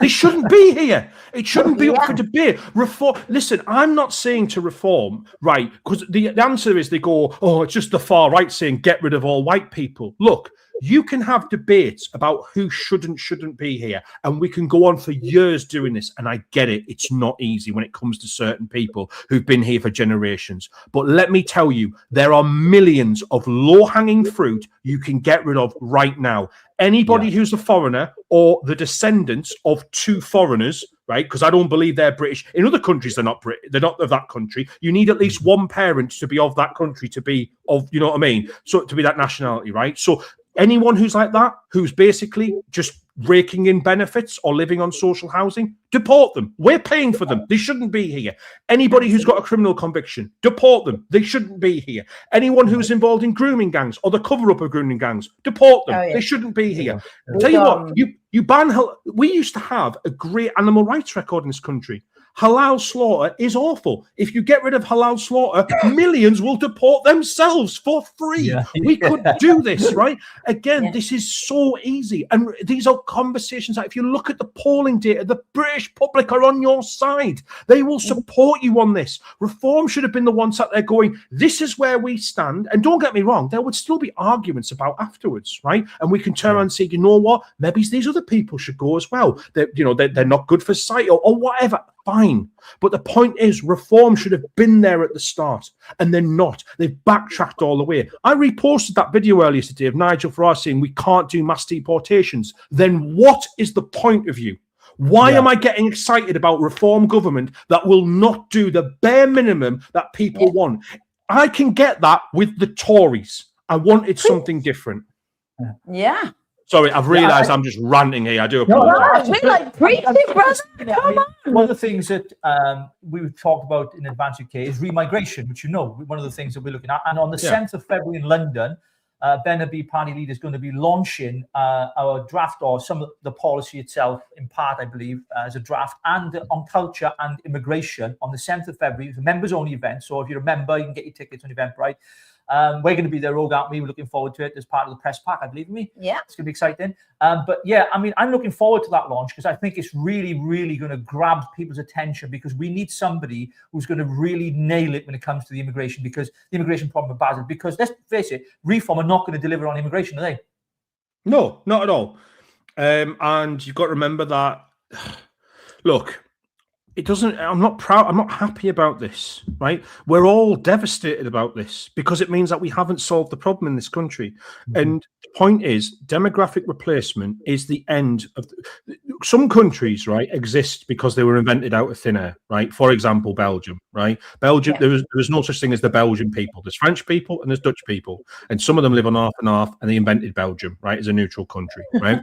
they shouldn't be here. It shouldn't be up for debate. Reform. Listen, I'm not saying to reform, right? Because the answer is they go, oh, it's just the far right saying get rid of all white people. Look, You can have debates about who shouldn't be here, and we can go on for years doing this. And I get it. It's not easy when it comes to certain people who've been here for generations. But let me tell you, there are millions of low-hanging fruit you can get rid of right now. Anybody who's a foreigner or the descendants of two foreigners, right? Because I don't believe they're British. In other countries, they're not British. They're not of that country. You need at least one parent to be of that country to be of, you know what I mean? So to be that nationality, right? So anyone who's like that, who's basically just raking in benefits or living on social housing, deport them. We're paying for them. They shouldn't be here. Anybody who's got a criminal conviction, deport them. They shouldn't be here. Anyone who's involved in grooming gangs or the cover-up of grooming gangs, deport them. They shouldn't be here. Tell you what, you ban... We used to have a great animal rights record in this country. Halal slaughter is awful. If you get rid of halal slaughter, millions will deport themselves for free. We could do this, right? Again, this is so easy. And these are conversations that if you look at the polling data, the British public are on your side. They will support you on this. Reform should have been the ones that they're going, this is where we stand. And don't get me wrong, there would still be arguments about afterwards, right? And we can turn around and say, you know what? Maybe these other people should go as well. They're not good for society or whatever. Fine. But the point is, reform should have been there at the start, and they're not. They've backtracked all the way. I reposted that video earlier today of Nigel Farage saying we can't do mass deportations. Then what is the point of you? Why am I getting excited about reform government that will not do the bare minimum that people want? I can get that with the Tories. I wanted something different. Yeah. Sorry, I've realised I'm just ranting here. I do apologise. We're like preaching, brother. Come on. One of the things that we've talked about in Advance UK is remigration, which one of the things that we're looking at. And on the 7th of February in London, Ben Habib, party leader, is going to be launching our draft, or some of the policy itself, in part, I believe, as a draft, and on culture and immigration on the 7th of February. It's a members-only event, so if you're a member, you can get your tickets on Eventbrite. We're going to be there, Rogue, aren't we? We're looking forward to it as part of the press pack, I believe me. Yeah. It's going to be exciting. But yeah, I mean, I'm looking forward to that launch because I think it's really, really going to grab people's attention, because we need somebody who's going to really nail it when it comes to the immigration, because the immigration problem with Basel, because let's face it, Reform are not going to deliver on immigration, are they? No, not at all. And you've got to remember that, look, it doesn't, I'm not proud, I'm not happy about this, right? We're all devastated about this because it means that we haven't solved the problem in this country. And the point is, demographic replacement is the end of some countries, right, exist because they were invented out of thin air, right? For example, Belgium, right? Belgium, there was no such thing as the Belgian people. There's French people and there's Dutch people, and some of them live on half and half, and they invented Belgium, right, as a neutral country, right?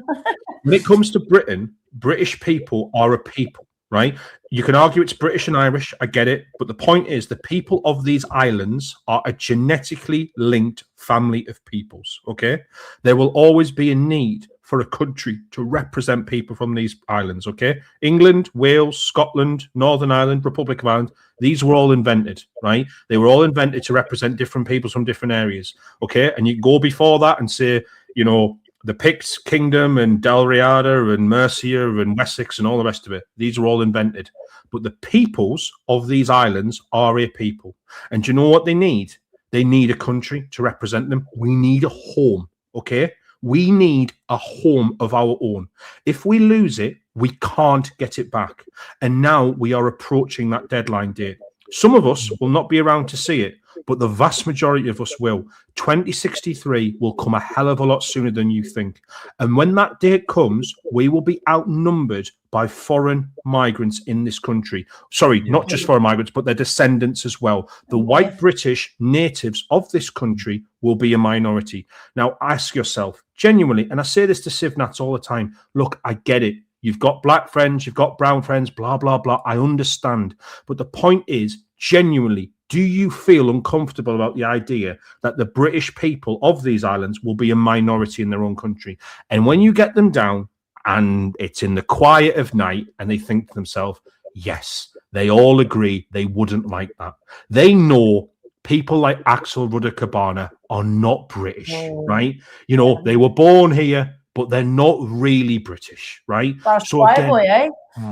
When it comes to Britain, British people are a people. Right? You can argue it's British and Irish. I get it. But the point is, the people of these islands are a genetically linked family of peoples. Okay? There will always be a need for a country to represent people from these islands. Okay? England, Wales, Scotland, Northern Ireland, Republic of Ireland. These were all invented, right? They were all invented to represent different peoples from different areas. Okay? And you can go before that and say, you know, the Picts Kingdom and Dalriada and Mercia and Wessex and all the rest of it. These are all invented. But the peoples of these islands are a people. And do you know what they need? They need a country to represent them. We need a home, okay? We need a home of our own. If we lose it, we can't get it back. And now we are approaching that deadline date. Some of us will not be around to see it, but the vast majority of us will. 2063 will come a hell of a lot sooner than you think. And when that date comes, we will be outnumbered by foreign migrants in this country. Sorry, not just foreign migrants, but their descendants as well. The white British natives of this country will be a minority. Now, ask yourself, genuinely, and I say this to Civnats all the time, look, I get it. You've got black friends, you've got brown friends, blah, blah, blah. I understand. But the point is, genuinely, do you feel uncomfortable about the idea that the British people of these islands will be a minority in their own country? And when you get them down and it's in the quiet of night and they think to themselves, yes, they all agree they wouldn't like that. They know people like Axel Rudder-Cabana are not British, right? You know, they were born here, but they're not really British, right? That's so again, boy, eh?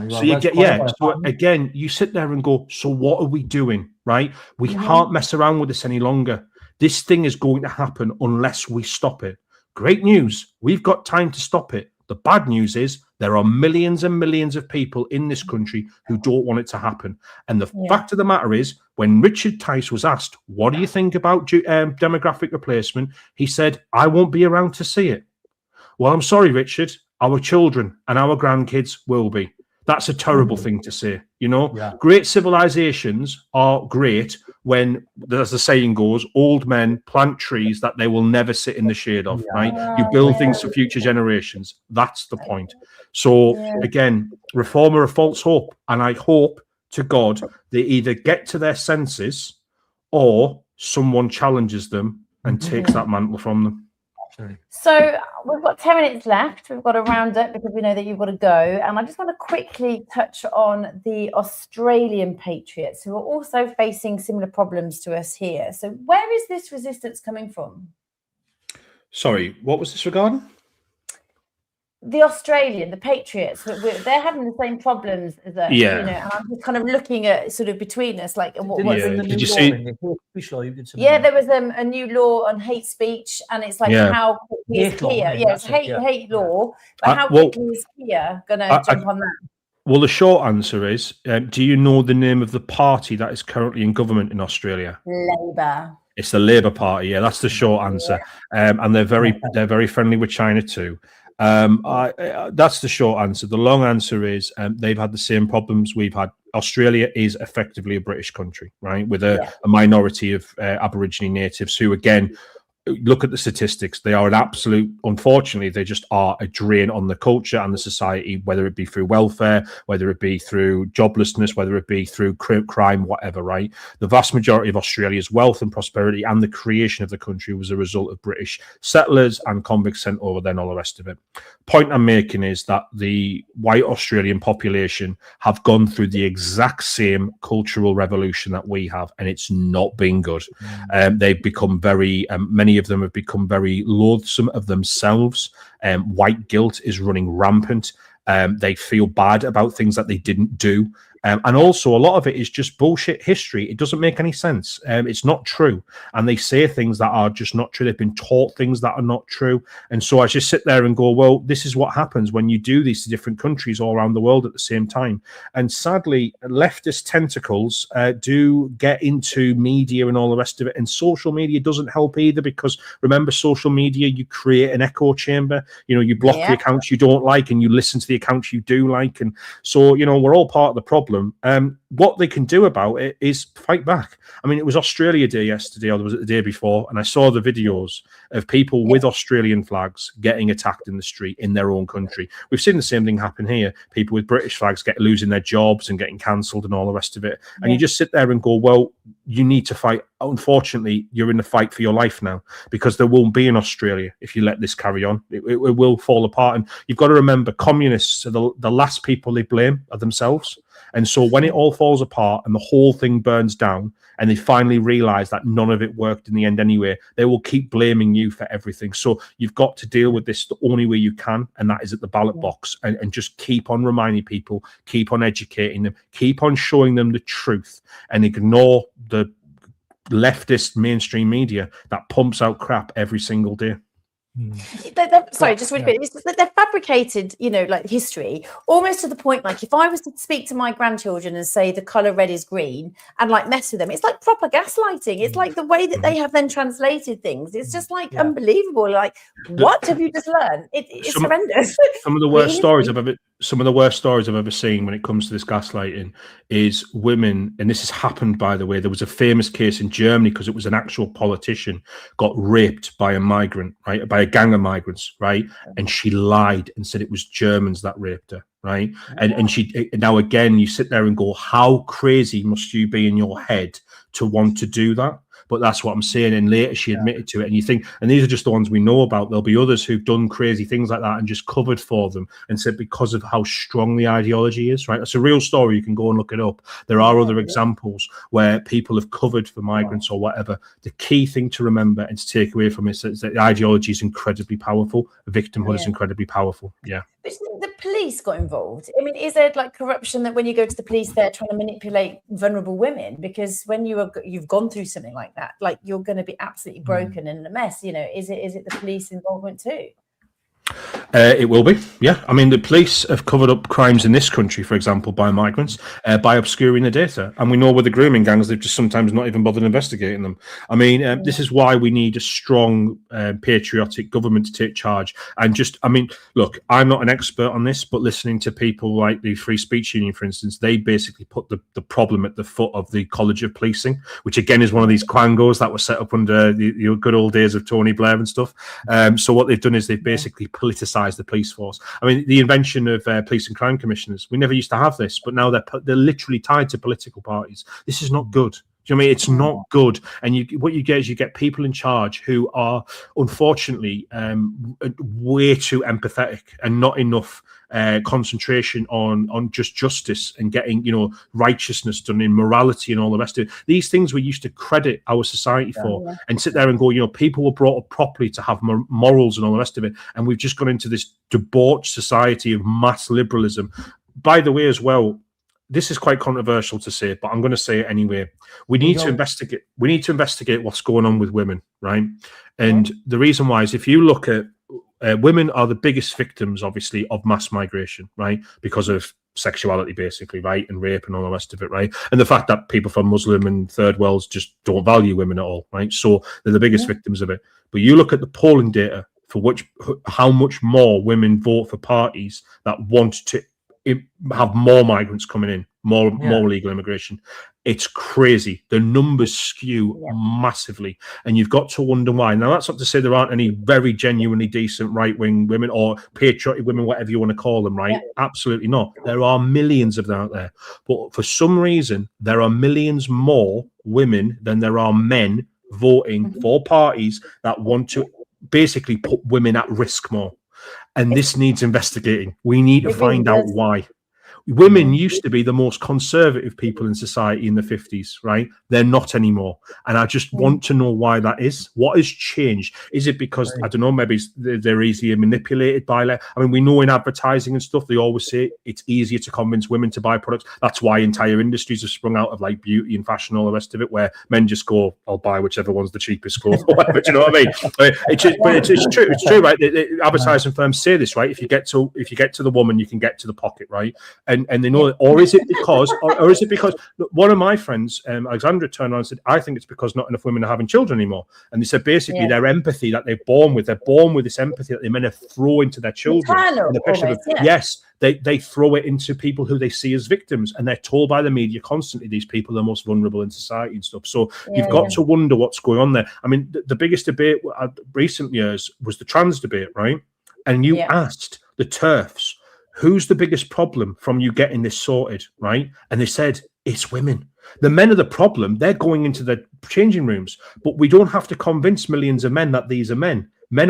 So you get, so again, you sit there and go, so what are we doing, right? We can't mess around with this any longer. This thing is going to happen unless we stop it. Great news. We've got time to stop it. The bad news is there are millions and millions of people in this country who don't want it to happen. And the fact of the matter is, when Richard Tice was asked, what do you think about demographic replacement? He said, I won't be around to see it. Well, I'm sorry, Richard. Our children and our grandkids will be. That's a terrible thing to say, you know. Great civilizations are great when, as the saying goes, old men plant trees that they will never sit in the shade of, right? You build things for future generations. That's the point. So again, reform are a false hope. And I hope to God they either get to their senses or someone challenges them and takes that mantle from them. So we've got 10 minutes left. We've got to round up because we know that you've got to go. And I just want to quickly touch on the Australian patriots who are also facing similar problems to us here. So where is this resistance coming from? Sorry, what was this regarding? The patriots, they're having the same problems as us, you know, and I'm just kind of looking at sort of between us, like, and did you see? Yeah, there was a new law on hate speech, and it's like how quickly is Kia? Yeah, it's hate law, but how quickly is Kia going to jump on that? Well, the short answer is, do you know the name of the party that is currently in government in Australia? Labour. It's the Labour Party. Yeah, that's the short answer, and they're very friendly with China too. That's the short answer. The long answer is they've had the same problems we've had. Australia is effectively a British country, right, with a minority of Aborigine natives who, again, look at the statistics. They are an absolute, unfortunately, they just are a drain on the culture and the society, whether it be through welfare, whether it be through joblessness, whether it be through crime, whatever, right? The vast majority of Australia's wealth and prosperity and the creation of the country was a result of British settlers and convicts sent over, then all the rest of it. Point I'm making is that the white Australian population have gone through the exact same cultural revolution that we have, and it's not been good. They've become very, many of them have become very loathsome of themselves. White guilt is running rampant. They feel bad about things that they didn't do. And also, a lot of it is just bullshit history. It doesn't make any sense. It's not true. And they say things that are just not true. They've been taught things that are not true. And so I just sit there and go, well, this is what happens when you do these to different countries all around the world at the same time. And sadly, leftist tentacles do get into media and all the rest of it. And social media doesn't help either, because remember, social media, you create an echo chamber. You know, you block the accounts you don't like and you listen to the accounts you do like. And so, you know, we're all part of the problem. What they can do about it is fight back. I mean, it was Australia Day yesterday, or was it the day before? And I saw the videos of people with Australian flags getting attacked in the street in their own country. We've seen the same thing happen here. People with British flags losing their jobs and getting cancelled and all the rest of it. And you just sit there and go, well, you need to fight. Unfortunately, you're in the fight for your life now, because there won't be in Australia if you let this carry on. It will fall apart. And you've got to remember, communists are the last people they blame are themselves. And so when it all falls apart and the whole thing burns down and they finally realize that none of it worked in the end anyway, they will keep blaming you for everything. So you've got to deal with this the only way you can, and that is at the ballot box, and just keep on reminding people, keep on educating them, keep on showing them the truth, and ignore the leftist mainstream media that pumps out crap every single day. Sorry, just really quick. They're fabricated, you know, like history, almost to the point, like if I was to speak to my grandchildren and say the color red is green and like mess with them, it's like proper gaslighting. It's like the way that they have then translated things. It's just like unbelievable. Like, what have you just learned? It's horrendous. Some of the worst stories I've ever seen when it comes to this gaslighting is women, and this has happened, by the way. There was a famous case in Germany because it was an actual politician got raped by a migrant, right? By a gang of migrants, right? And she lied and said it was Germans that raped her, right? And she, now again, you sit there and go, how crazy must you be in your head to want to do that? But that's what I'm saying. And later she admitted to it. And you think, and these are just the ones we know about. There'll be others who've done crazy things like that and just covered for them and said because of how strong the ideology is, right? That's a real story. You can go and look it up. There are other examples where people have covered for migrants or whatever. The key thing to remember and to take away from it is that the ideology is incredibly powerful. Victimhood is incredibly powerful. Yeah. But the police got involved. I mean, is there like corruption that when you go to the police, they're trying to manipulate vulnerable women? Because when you've gone through something like like that, like you're going to be absolutely broken and in a mess. You know, is it the police involvement too? It will be, yeah. I mean, the police have covered up crimes in this country, for example, by migrants, by obscuring the data. And we know with the grooming gangs, they've just sometimes not even bothered investigating them. I mean, this is why we need a strong, patriotic government to take charge. And just, I mean, look, I'm not an expert on this, but listening to people like the Free Speech Union, for instance, they basically put the problem at the foot of the College of Policing, which again is one of these quangos that was set up under the good old days of Tony Blair and stuff. So what they've done is they've basically politicized the police force. I mean, the invention of police and crime commissioners, we never used to have this, but now they're literally tied to political parties. This is not good. Do you know what I mean? It's not good. And what you get is you get people in charge who are unfortunately way too empathetic and not enough concentration on just justice and getting, you know, righteousness done in morality and all the rest of it. These things we used to credit our society for and sit there and go, you know, people were brought up properly to have morals and all the rest of it. And we've just gone into this debauched society of mass liberalism. By the way, as well, this is quite controversial to say, but I'm going to say it anyway. We need to investigate. We need to investigate what's going on with women, right? And the reason why is if you look at women are the biggest victims, obviously, of mass migration, right? Because of sexuality, basically, right? And rape and all the rest of it, right? And the fact that people from Muslim and third worlds just don't value women at all, right? So they're the biggest victims of it. But you look at the polling data for how much more women vote for parties that want to have more migrants coming in, more illegal immigration. It's crazy. The numbers skew massively, and you've got to wonder why. Now, that's not to say there aren't any very genuinely decent right-wing women or patriotic women, whatever you want to call them, right? Absolutely not. There are millions of them out there. But for some reason, there are millions more women than there are men voting for parties that want to basically put women at risk more. And this needs investigating. We need to find out why. Women used to be the most conservative people in society in the 50s, right? They're not anymore. And I just want to know why that is. What has changed? Is it because, I don't know, maybe they're easier manipulated by, I mean, we know in advertising and stuff, they always say it's easier to convince women to buy products. That's why entire industries have sprung out of like beauty and fashion and all the rest of it, where men just go, I'll buy whichever one's the cheapest clothes or whatever. Do you know what I mean? It's true. It's true, right? The advertising firms say this, right? If you get to the woman, you can get to the pocket, right? And they know it. Or is it because one of my friends, Alexandra, turned around and said, I think it's because not enough women are having children anymore. And they said basically their empathy that they're born with this empathy that they men throw into their children. Yes, they throw it into people who they see as victims, and they're told by the media constantly these people are the most vulnerable in society and stuff. So you've got to wonder what's going on there. I mean, the biggest debate recent years was the trans debate, right? And you asked the TERFs, who's the biggest problem from you getting this sorted, right? And they said, it's women. The men are the problem. They're going into the changing rooms. But we don't have to convince millions of men that these are men. Men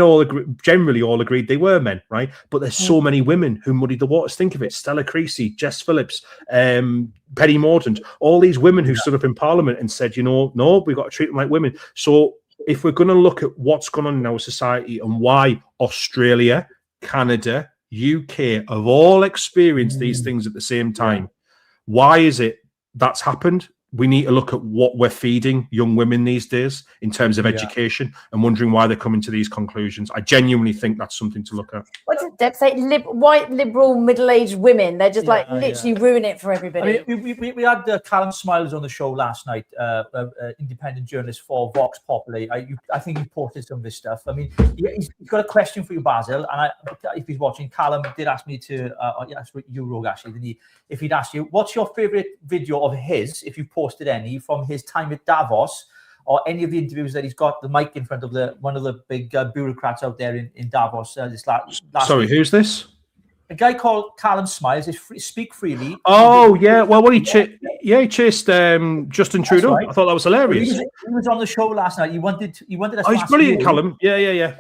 generally all agreed they were men, right? But there's so many women who muddied the waters. Think of it. Stella Creasy, Jess Phillips, Penny Mordaunt, all these women who stood up in Parliament and said, you know, no, we've got to treat them like women. So if we're going to look at what's going on in our society and why Australia, Canada, UK have all experienced these things at the same time. Why is it that's happened? We need to look at what we're feeding young women these days in terms of education and wondering why they're coming to these conclusions. I genuinely think that's something to look at. What did Deb say? White, liberal, middle-aged women. They're just literally ruin it for everybody. I mean, we had Callum Smiles on the show last night, independent journalist for Vox Populi. I think he posted some of his stuff. I mean, he's got a question for you, Basil. And if he's watching, Callum did ask me to, ask you, Rogue, actually, if he'd asked you, what's your favourite video of his, if you posted any, from his time at Davos, or any of the interviews that he's got the mic in front of one of the big bureaucrats out there in Davos this last Sorry, week. Who's this? A guy called Callum Smiles. Speak freely. Oh, yeah. Well, he chased Justin Trudeau. Right. I thought that was hilarious. He was on the show last night. He wanted us. Oh, he's brilliant, Callum. Yeah.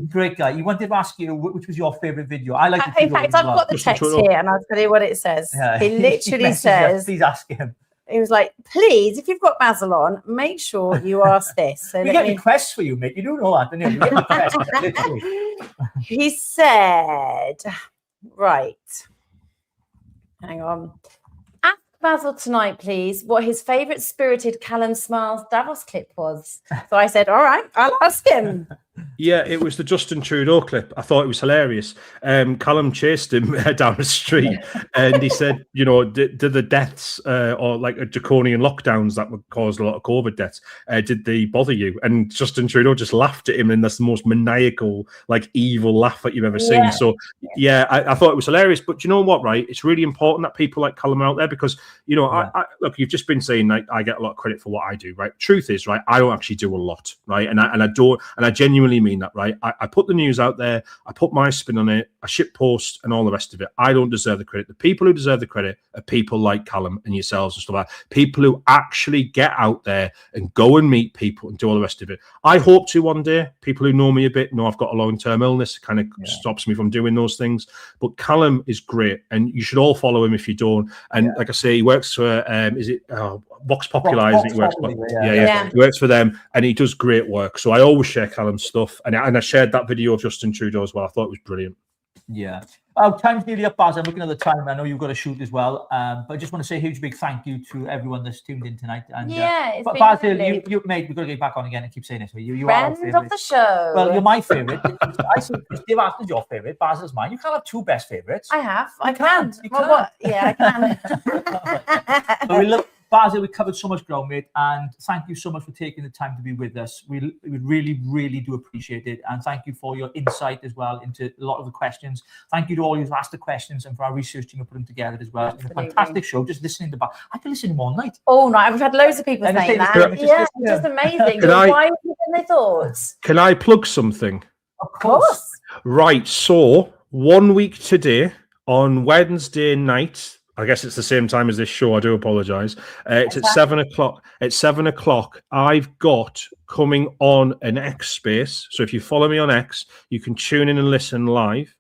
Great guy. He wanted to ask you which was your favorite video. I like. In fact, I've got the text here, and I'll tell you what it says. Yeah. He literally says, "Please ask him." He was like, "Please, if you've got Basil on, make sure you ask this." So we get requests for you, mate. You do know that, don't you? We get requests, he said, "Right, hang on. Basil tonight, please, what his favourite spirited Callum Smiles Davos clip was. So I said, all right, I'll ask him. Yeah, it was the Justin Trudeau clip. I thought it was hilarious. Callum chased him down the street and he said, you know, did the deaths or like draconian lockdowns that would cause a lot of COVID deaths, did they bother you? And Justin Trudeau just laughed at him, and that's the most maniacal, like evil laugh that you've ever seen. So yeah, I thought it was hilarious. But you know what, right? It's really important that people like Callum are out there because, you know, I look, you've just been saying like, I get a lot of credit for what I do, right? Truth is, right, I don't actually do a lot, right? And I genuinely mean that, right? I put the news out there, I put my spin on it, I ship post and all the rest of it. I don't deserve the credit. The people who deserve the credit are people like Callum and yourselves and stuff like that. People who actually get out there and go and meet people and do all the rest of it. I hope to one day. People who know me a bit know I've got a long-term illness, kind of stops me from doing those things. But Callum is great, and you should all follow him if you don't. And like I say, he works for Vox Populi, isn't he? He works for them, and he does great work. So I always share Callum's stuff, and I shared that video of Justin Trudeau as well. I thought it was brilliant. Yeah. Time's nearly up, Baz. I'm looking at the time. I know you've got to shoot as well. But I just want to say a huge big thank you to everyone that's tuned in tonight. And it's been Baz, lovely. you mate, we've got to get back on again and keep saying this. You Friend are of the show. Well, you're my favourite. I say Steve Aston's your favourite. Basil's mine. You can't have two best favourites. I have. I can. Yeah, I can. So we love Basil. We covered so much ground, mate, and thank you so much for taking the time to be with us. We really, really do appreciate it, and thank you for your insight as well into a lot of the questions. Thank you to all who've asked the questions and for our research team and putting them together as well. It's been a fantastic show. Just listening to I could listen to them all night. All night. We've had loads of people saying that. It's just amazing. Why have you their thoughts? Can I plug something? Of course. Right. So 1 week today, on Wednesday night, I guess it's the same time as this show. I do apologize. It's at 7 o'clock. At 7 o'clock, I've got coming on an X space. So if you follow me on X, you can tune in and listen live.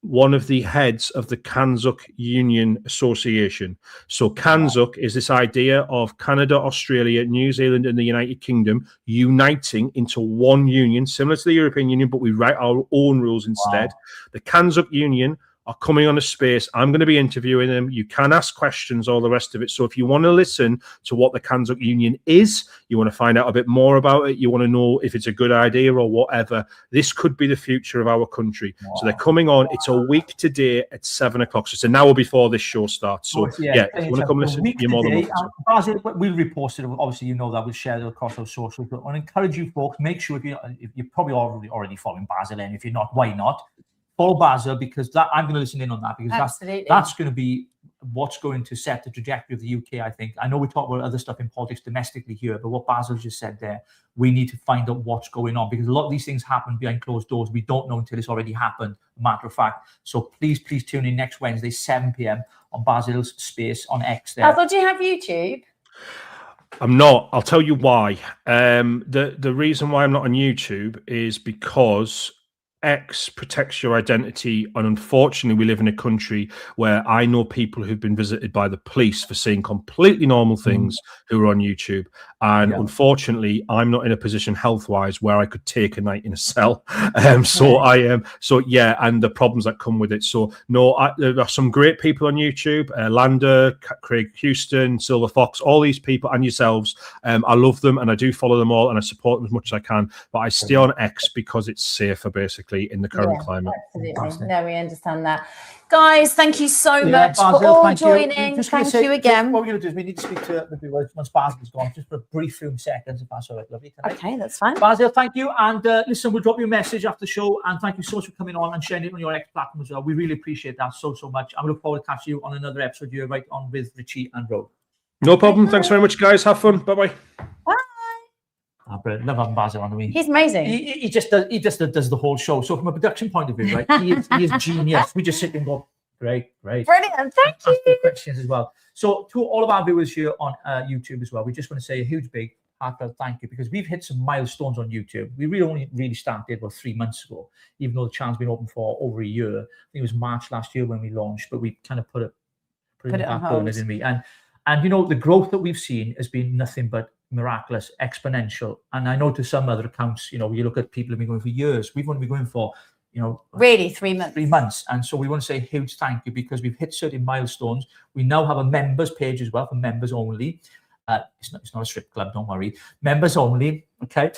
One of the heads of the Kanzuk Union Association. So Kanzuk is this idea of Canada, Australia, New Zealand, and the United Kingdom uniting into one union, similar to the European Union, but we write our own rules instead. The Kanzuk Union are coming on a space. I'm going to be interviewing them. You can ask questions, all the rest of it. So if you want to listen to what the Kanzuk Union is, you want to find out a bit more about it, you want to know if it's a good idea or whatever, this could be the future of our country. So they're coming on. It's a week today at 7 o'clock. So it's an hour before this show starts. So if you want to come listen, you're more than welcome. Basil, we'll repost it. Obviously, you know that. We'll share it across our socials. But I encourage you folks, make sure if you're probably already following Basil, and if you're not, why not? Follow Basil, because I'm going to listen in on that, because that's going to be what's going to set the trajectory of the UK, I think. I know we talk about other stuff in politics domestically here, but what Basil just said there, we need to find out what's going on, because a lot of these things happen behind closed doors. We don't know until it's already happened, a matter of fact. So please tune in next Wednesday, 7 p.m. on Basil's space on X there. Basil, do you have YouTube? I'm not. I'll tell you why. The reason why I'm not on YouTube is because X protects your identity, and unfortunately we live in a country where I know people who've been visited by the police for saying completely normal things who are on YouTube, and unfortunately I'm not in a position health-wise where I could take a night in a cell. So I am. And the problems that come with it. So no, there are some great people on YouTube, Lander, Craig Houston, Silver Fox, all these people, and yourselves. I love them and I do follow them all and I support them as much as I can, but I stay on X because it's safer, basically, in the current climate. Absolutely. No, we understand that. Guys, thank you so much for all joining. Thank you again. What we're going to do is we need to speak to the viewers once Basil's gone, just for a brief few seconds, if that's all right, lovely. Okay, that's fine. Basil, thank you. And listen, we'll drop you a message after the show. And thank you so much for coming on and sharing it on your X platform as well. We really appreciate that so much. I look forward to catching you on another episode. You're right on with Richie and Ro. No problem. Thanks very much, guys. Have fun. Bye-bye. Bye. Brilliant. Love having Basil on the way. He's amazing. He just does the whole show. So from a production point of view, right, he is genius. We just sit and go, great. Brilliant. Thank you. Questions as well. So to all of our viewers here on YouTube as well, we just want to say a huge, big, heartfelt thank you, because we've hit some milestones on YouTube. We only really started about 3 months ago, even though the channel's been open for over a year. I think it was March last year when we launched, but we kind of put it on hold, didn't we? And you know, the growth that we've seen has been nothing but miraculous, exponential. And I know to some other accounts, you know, you look at people who've been going for years. We've only been going for, Really, 3 months. 3 months. And so we want to say a huge thank you because we've hit certain milestones. We now have a members page as well for members only. It's not a strip club, don't worry. Members only, okay?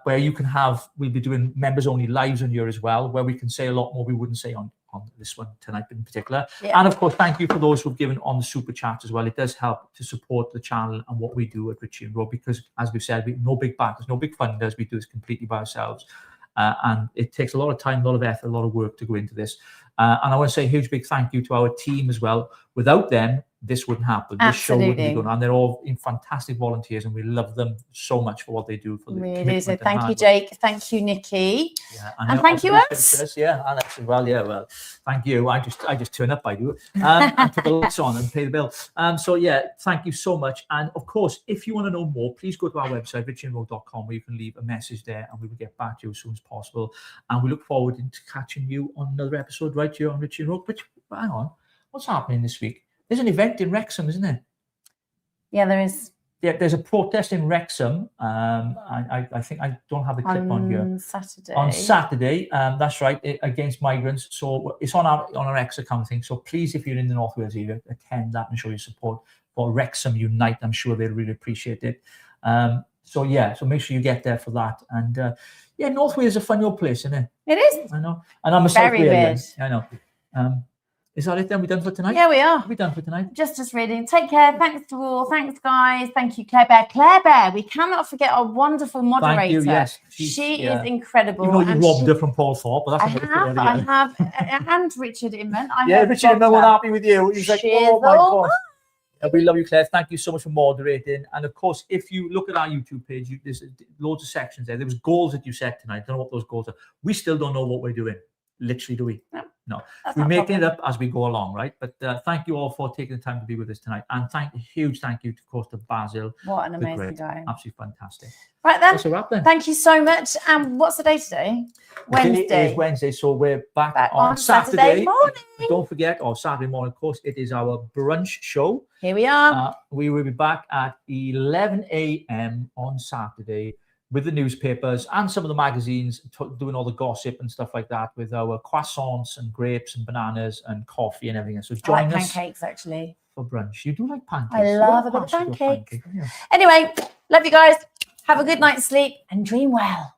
Where you can we'll be doing members only lives on here as well, where we can say a lot more we wouldn't say on this one tonight in particular. Yeah. And of course, thank you for those who've given on the super chat as well. It does help to support the channel and what we do at Richie and Rob because, as we've said, no big backers, no big funders. We do this completely by ourselves. And it takes a lot of time, a lot of effort, a lot of work to go into this. And I want to say a huge big thank you to our team as well. Without them, this wouldn't happen. This show wouldn't be going on. They're all fantastic volunteers and we love them so much for what they do. For the really, so thank you, Jake. Thank you, Nikki. Yeah, and thank you, us. Yeah, Alex as well. Yeah, well, thank you. I just turn up, I do. And put the lights on and pay the bill. So yeah, thank you so much. And of course, if you want to know more, please go to our website, richieandroad.com, where you can leave a message there and we will get back to you as soon as possible. And we look forward to catching you on another episode right here on Richie and Road. But hang on, what's happening this week? There's an event in Wrexham, isn't there? Yeah, there is. Yeah, there's a protest in Wrexham. I think I don't have the clip on here. On Saturday, that's right, against migrants. So it's on our X account thing. So please, if you're in the North Wales area, attend that and show your support for Wrexham Unite. I'm sure they'll really appreciate it. So make sure you get there for that. And North Wales is a fun old place, isn't it? It is. I know. And I'm a South Walian. I know. Is that it then? We done for tonight? Yeah, we are. We done for tonight? Just reading. Take care. Thanks to all. Thanks, guys. Thank you, Claire Bear. Claire Bear, we cannot forget our wonderful moderator. Thank you, yes. She is incredible. You know you robbed her from Paul Thorpe, but that's I have. And Richard Inman. Richard Inman was happy with you. He's like, oh my God. We love you, Claire. Thank you so much for moderating. And of course, if you look at our YouTube page, there's loads of sections there. There was goals that you set tonight. I don't know what those goals are. We still don't know what we're doing. Literally, do we? No. We're making it up as we go along, right? But thank you all for taking the time to be with us tonight. And a huge thank you, of course, to Basil. What an amazing guy. Absolutely fantastic. Right then. That's a wrap then. Thank you so much. And what's the day today? Wednesday. It is Wednesday, so we're back on Saturday morning. Don't forget, Saturday morning, of course, it is our brunch show. Here we are. We will be back at 11 a.m. on Saturday with the newspapers and some of the magazines doing all the gossip and stuff like that with our croissants and grapes and bananas and coffee and everything. So join us. Pancakes, actually. For brunch. You do like pancakes. I love a bit of pancakes. Anyway, love you guys. Have a good night's sleep and dream well.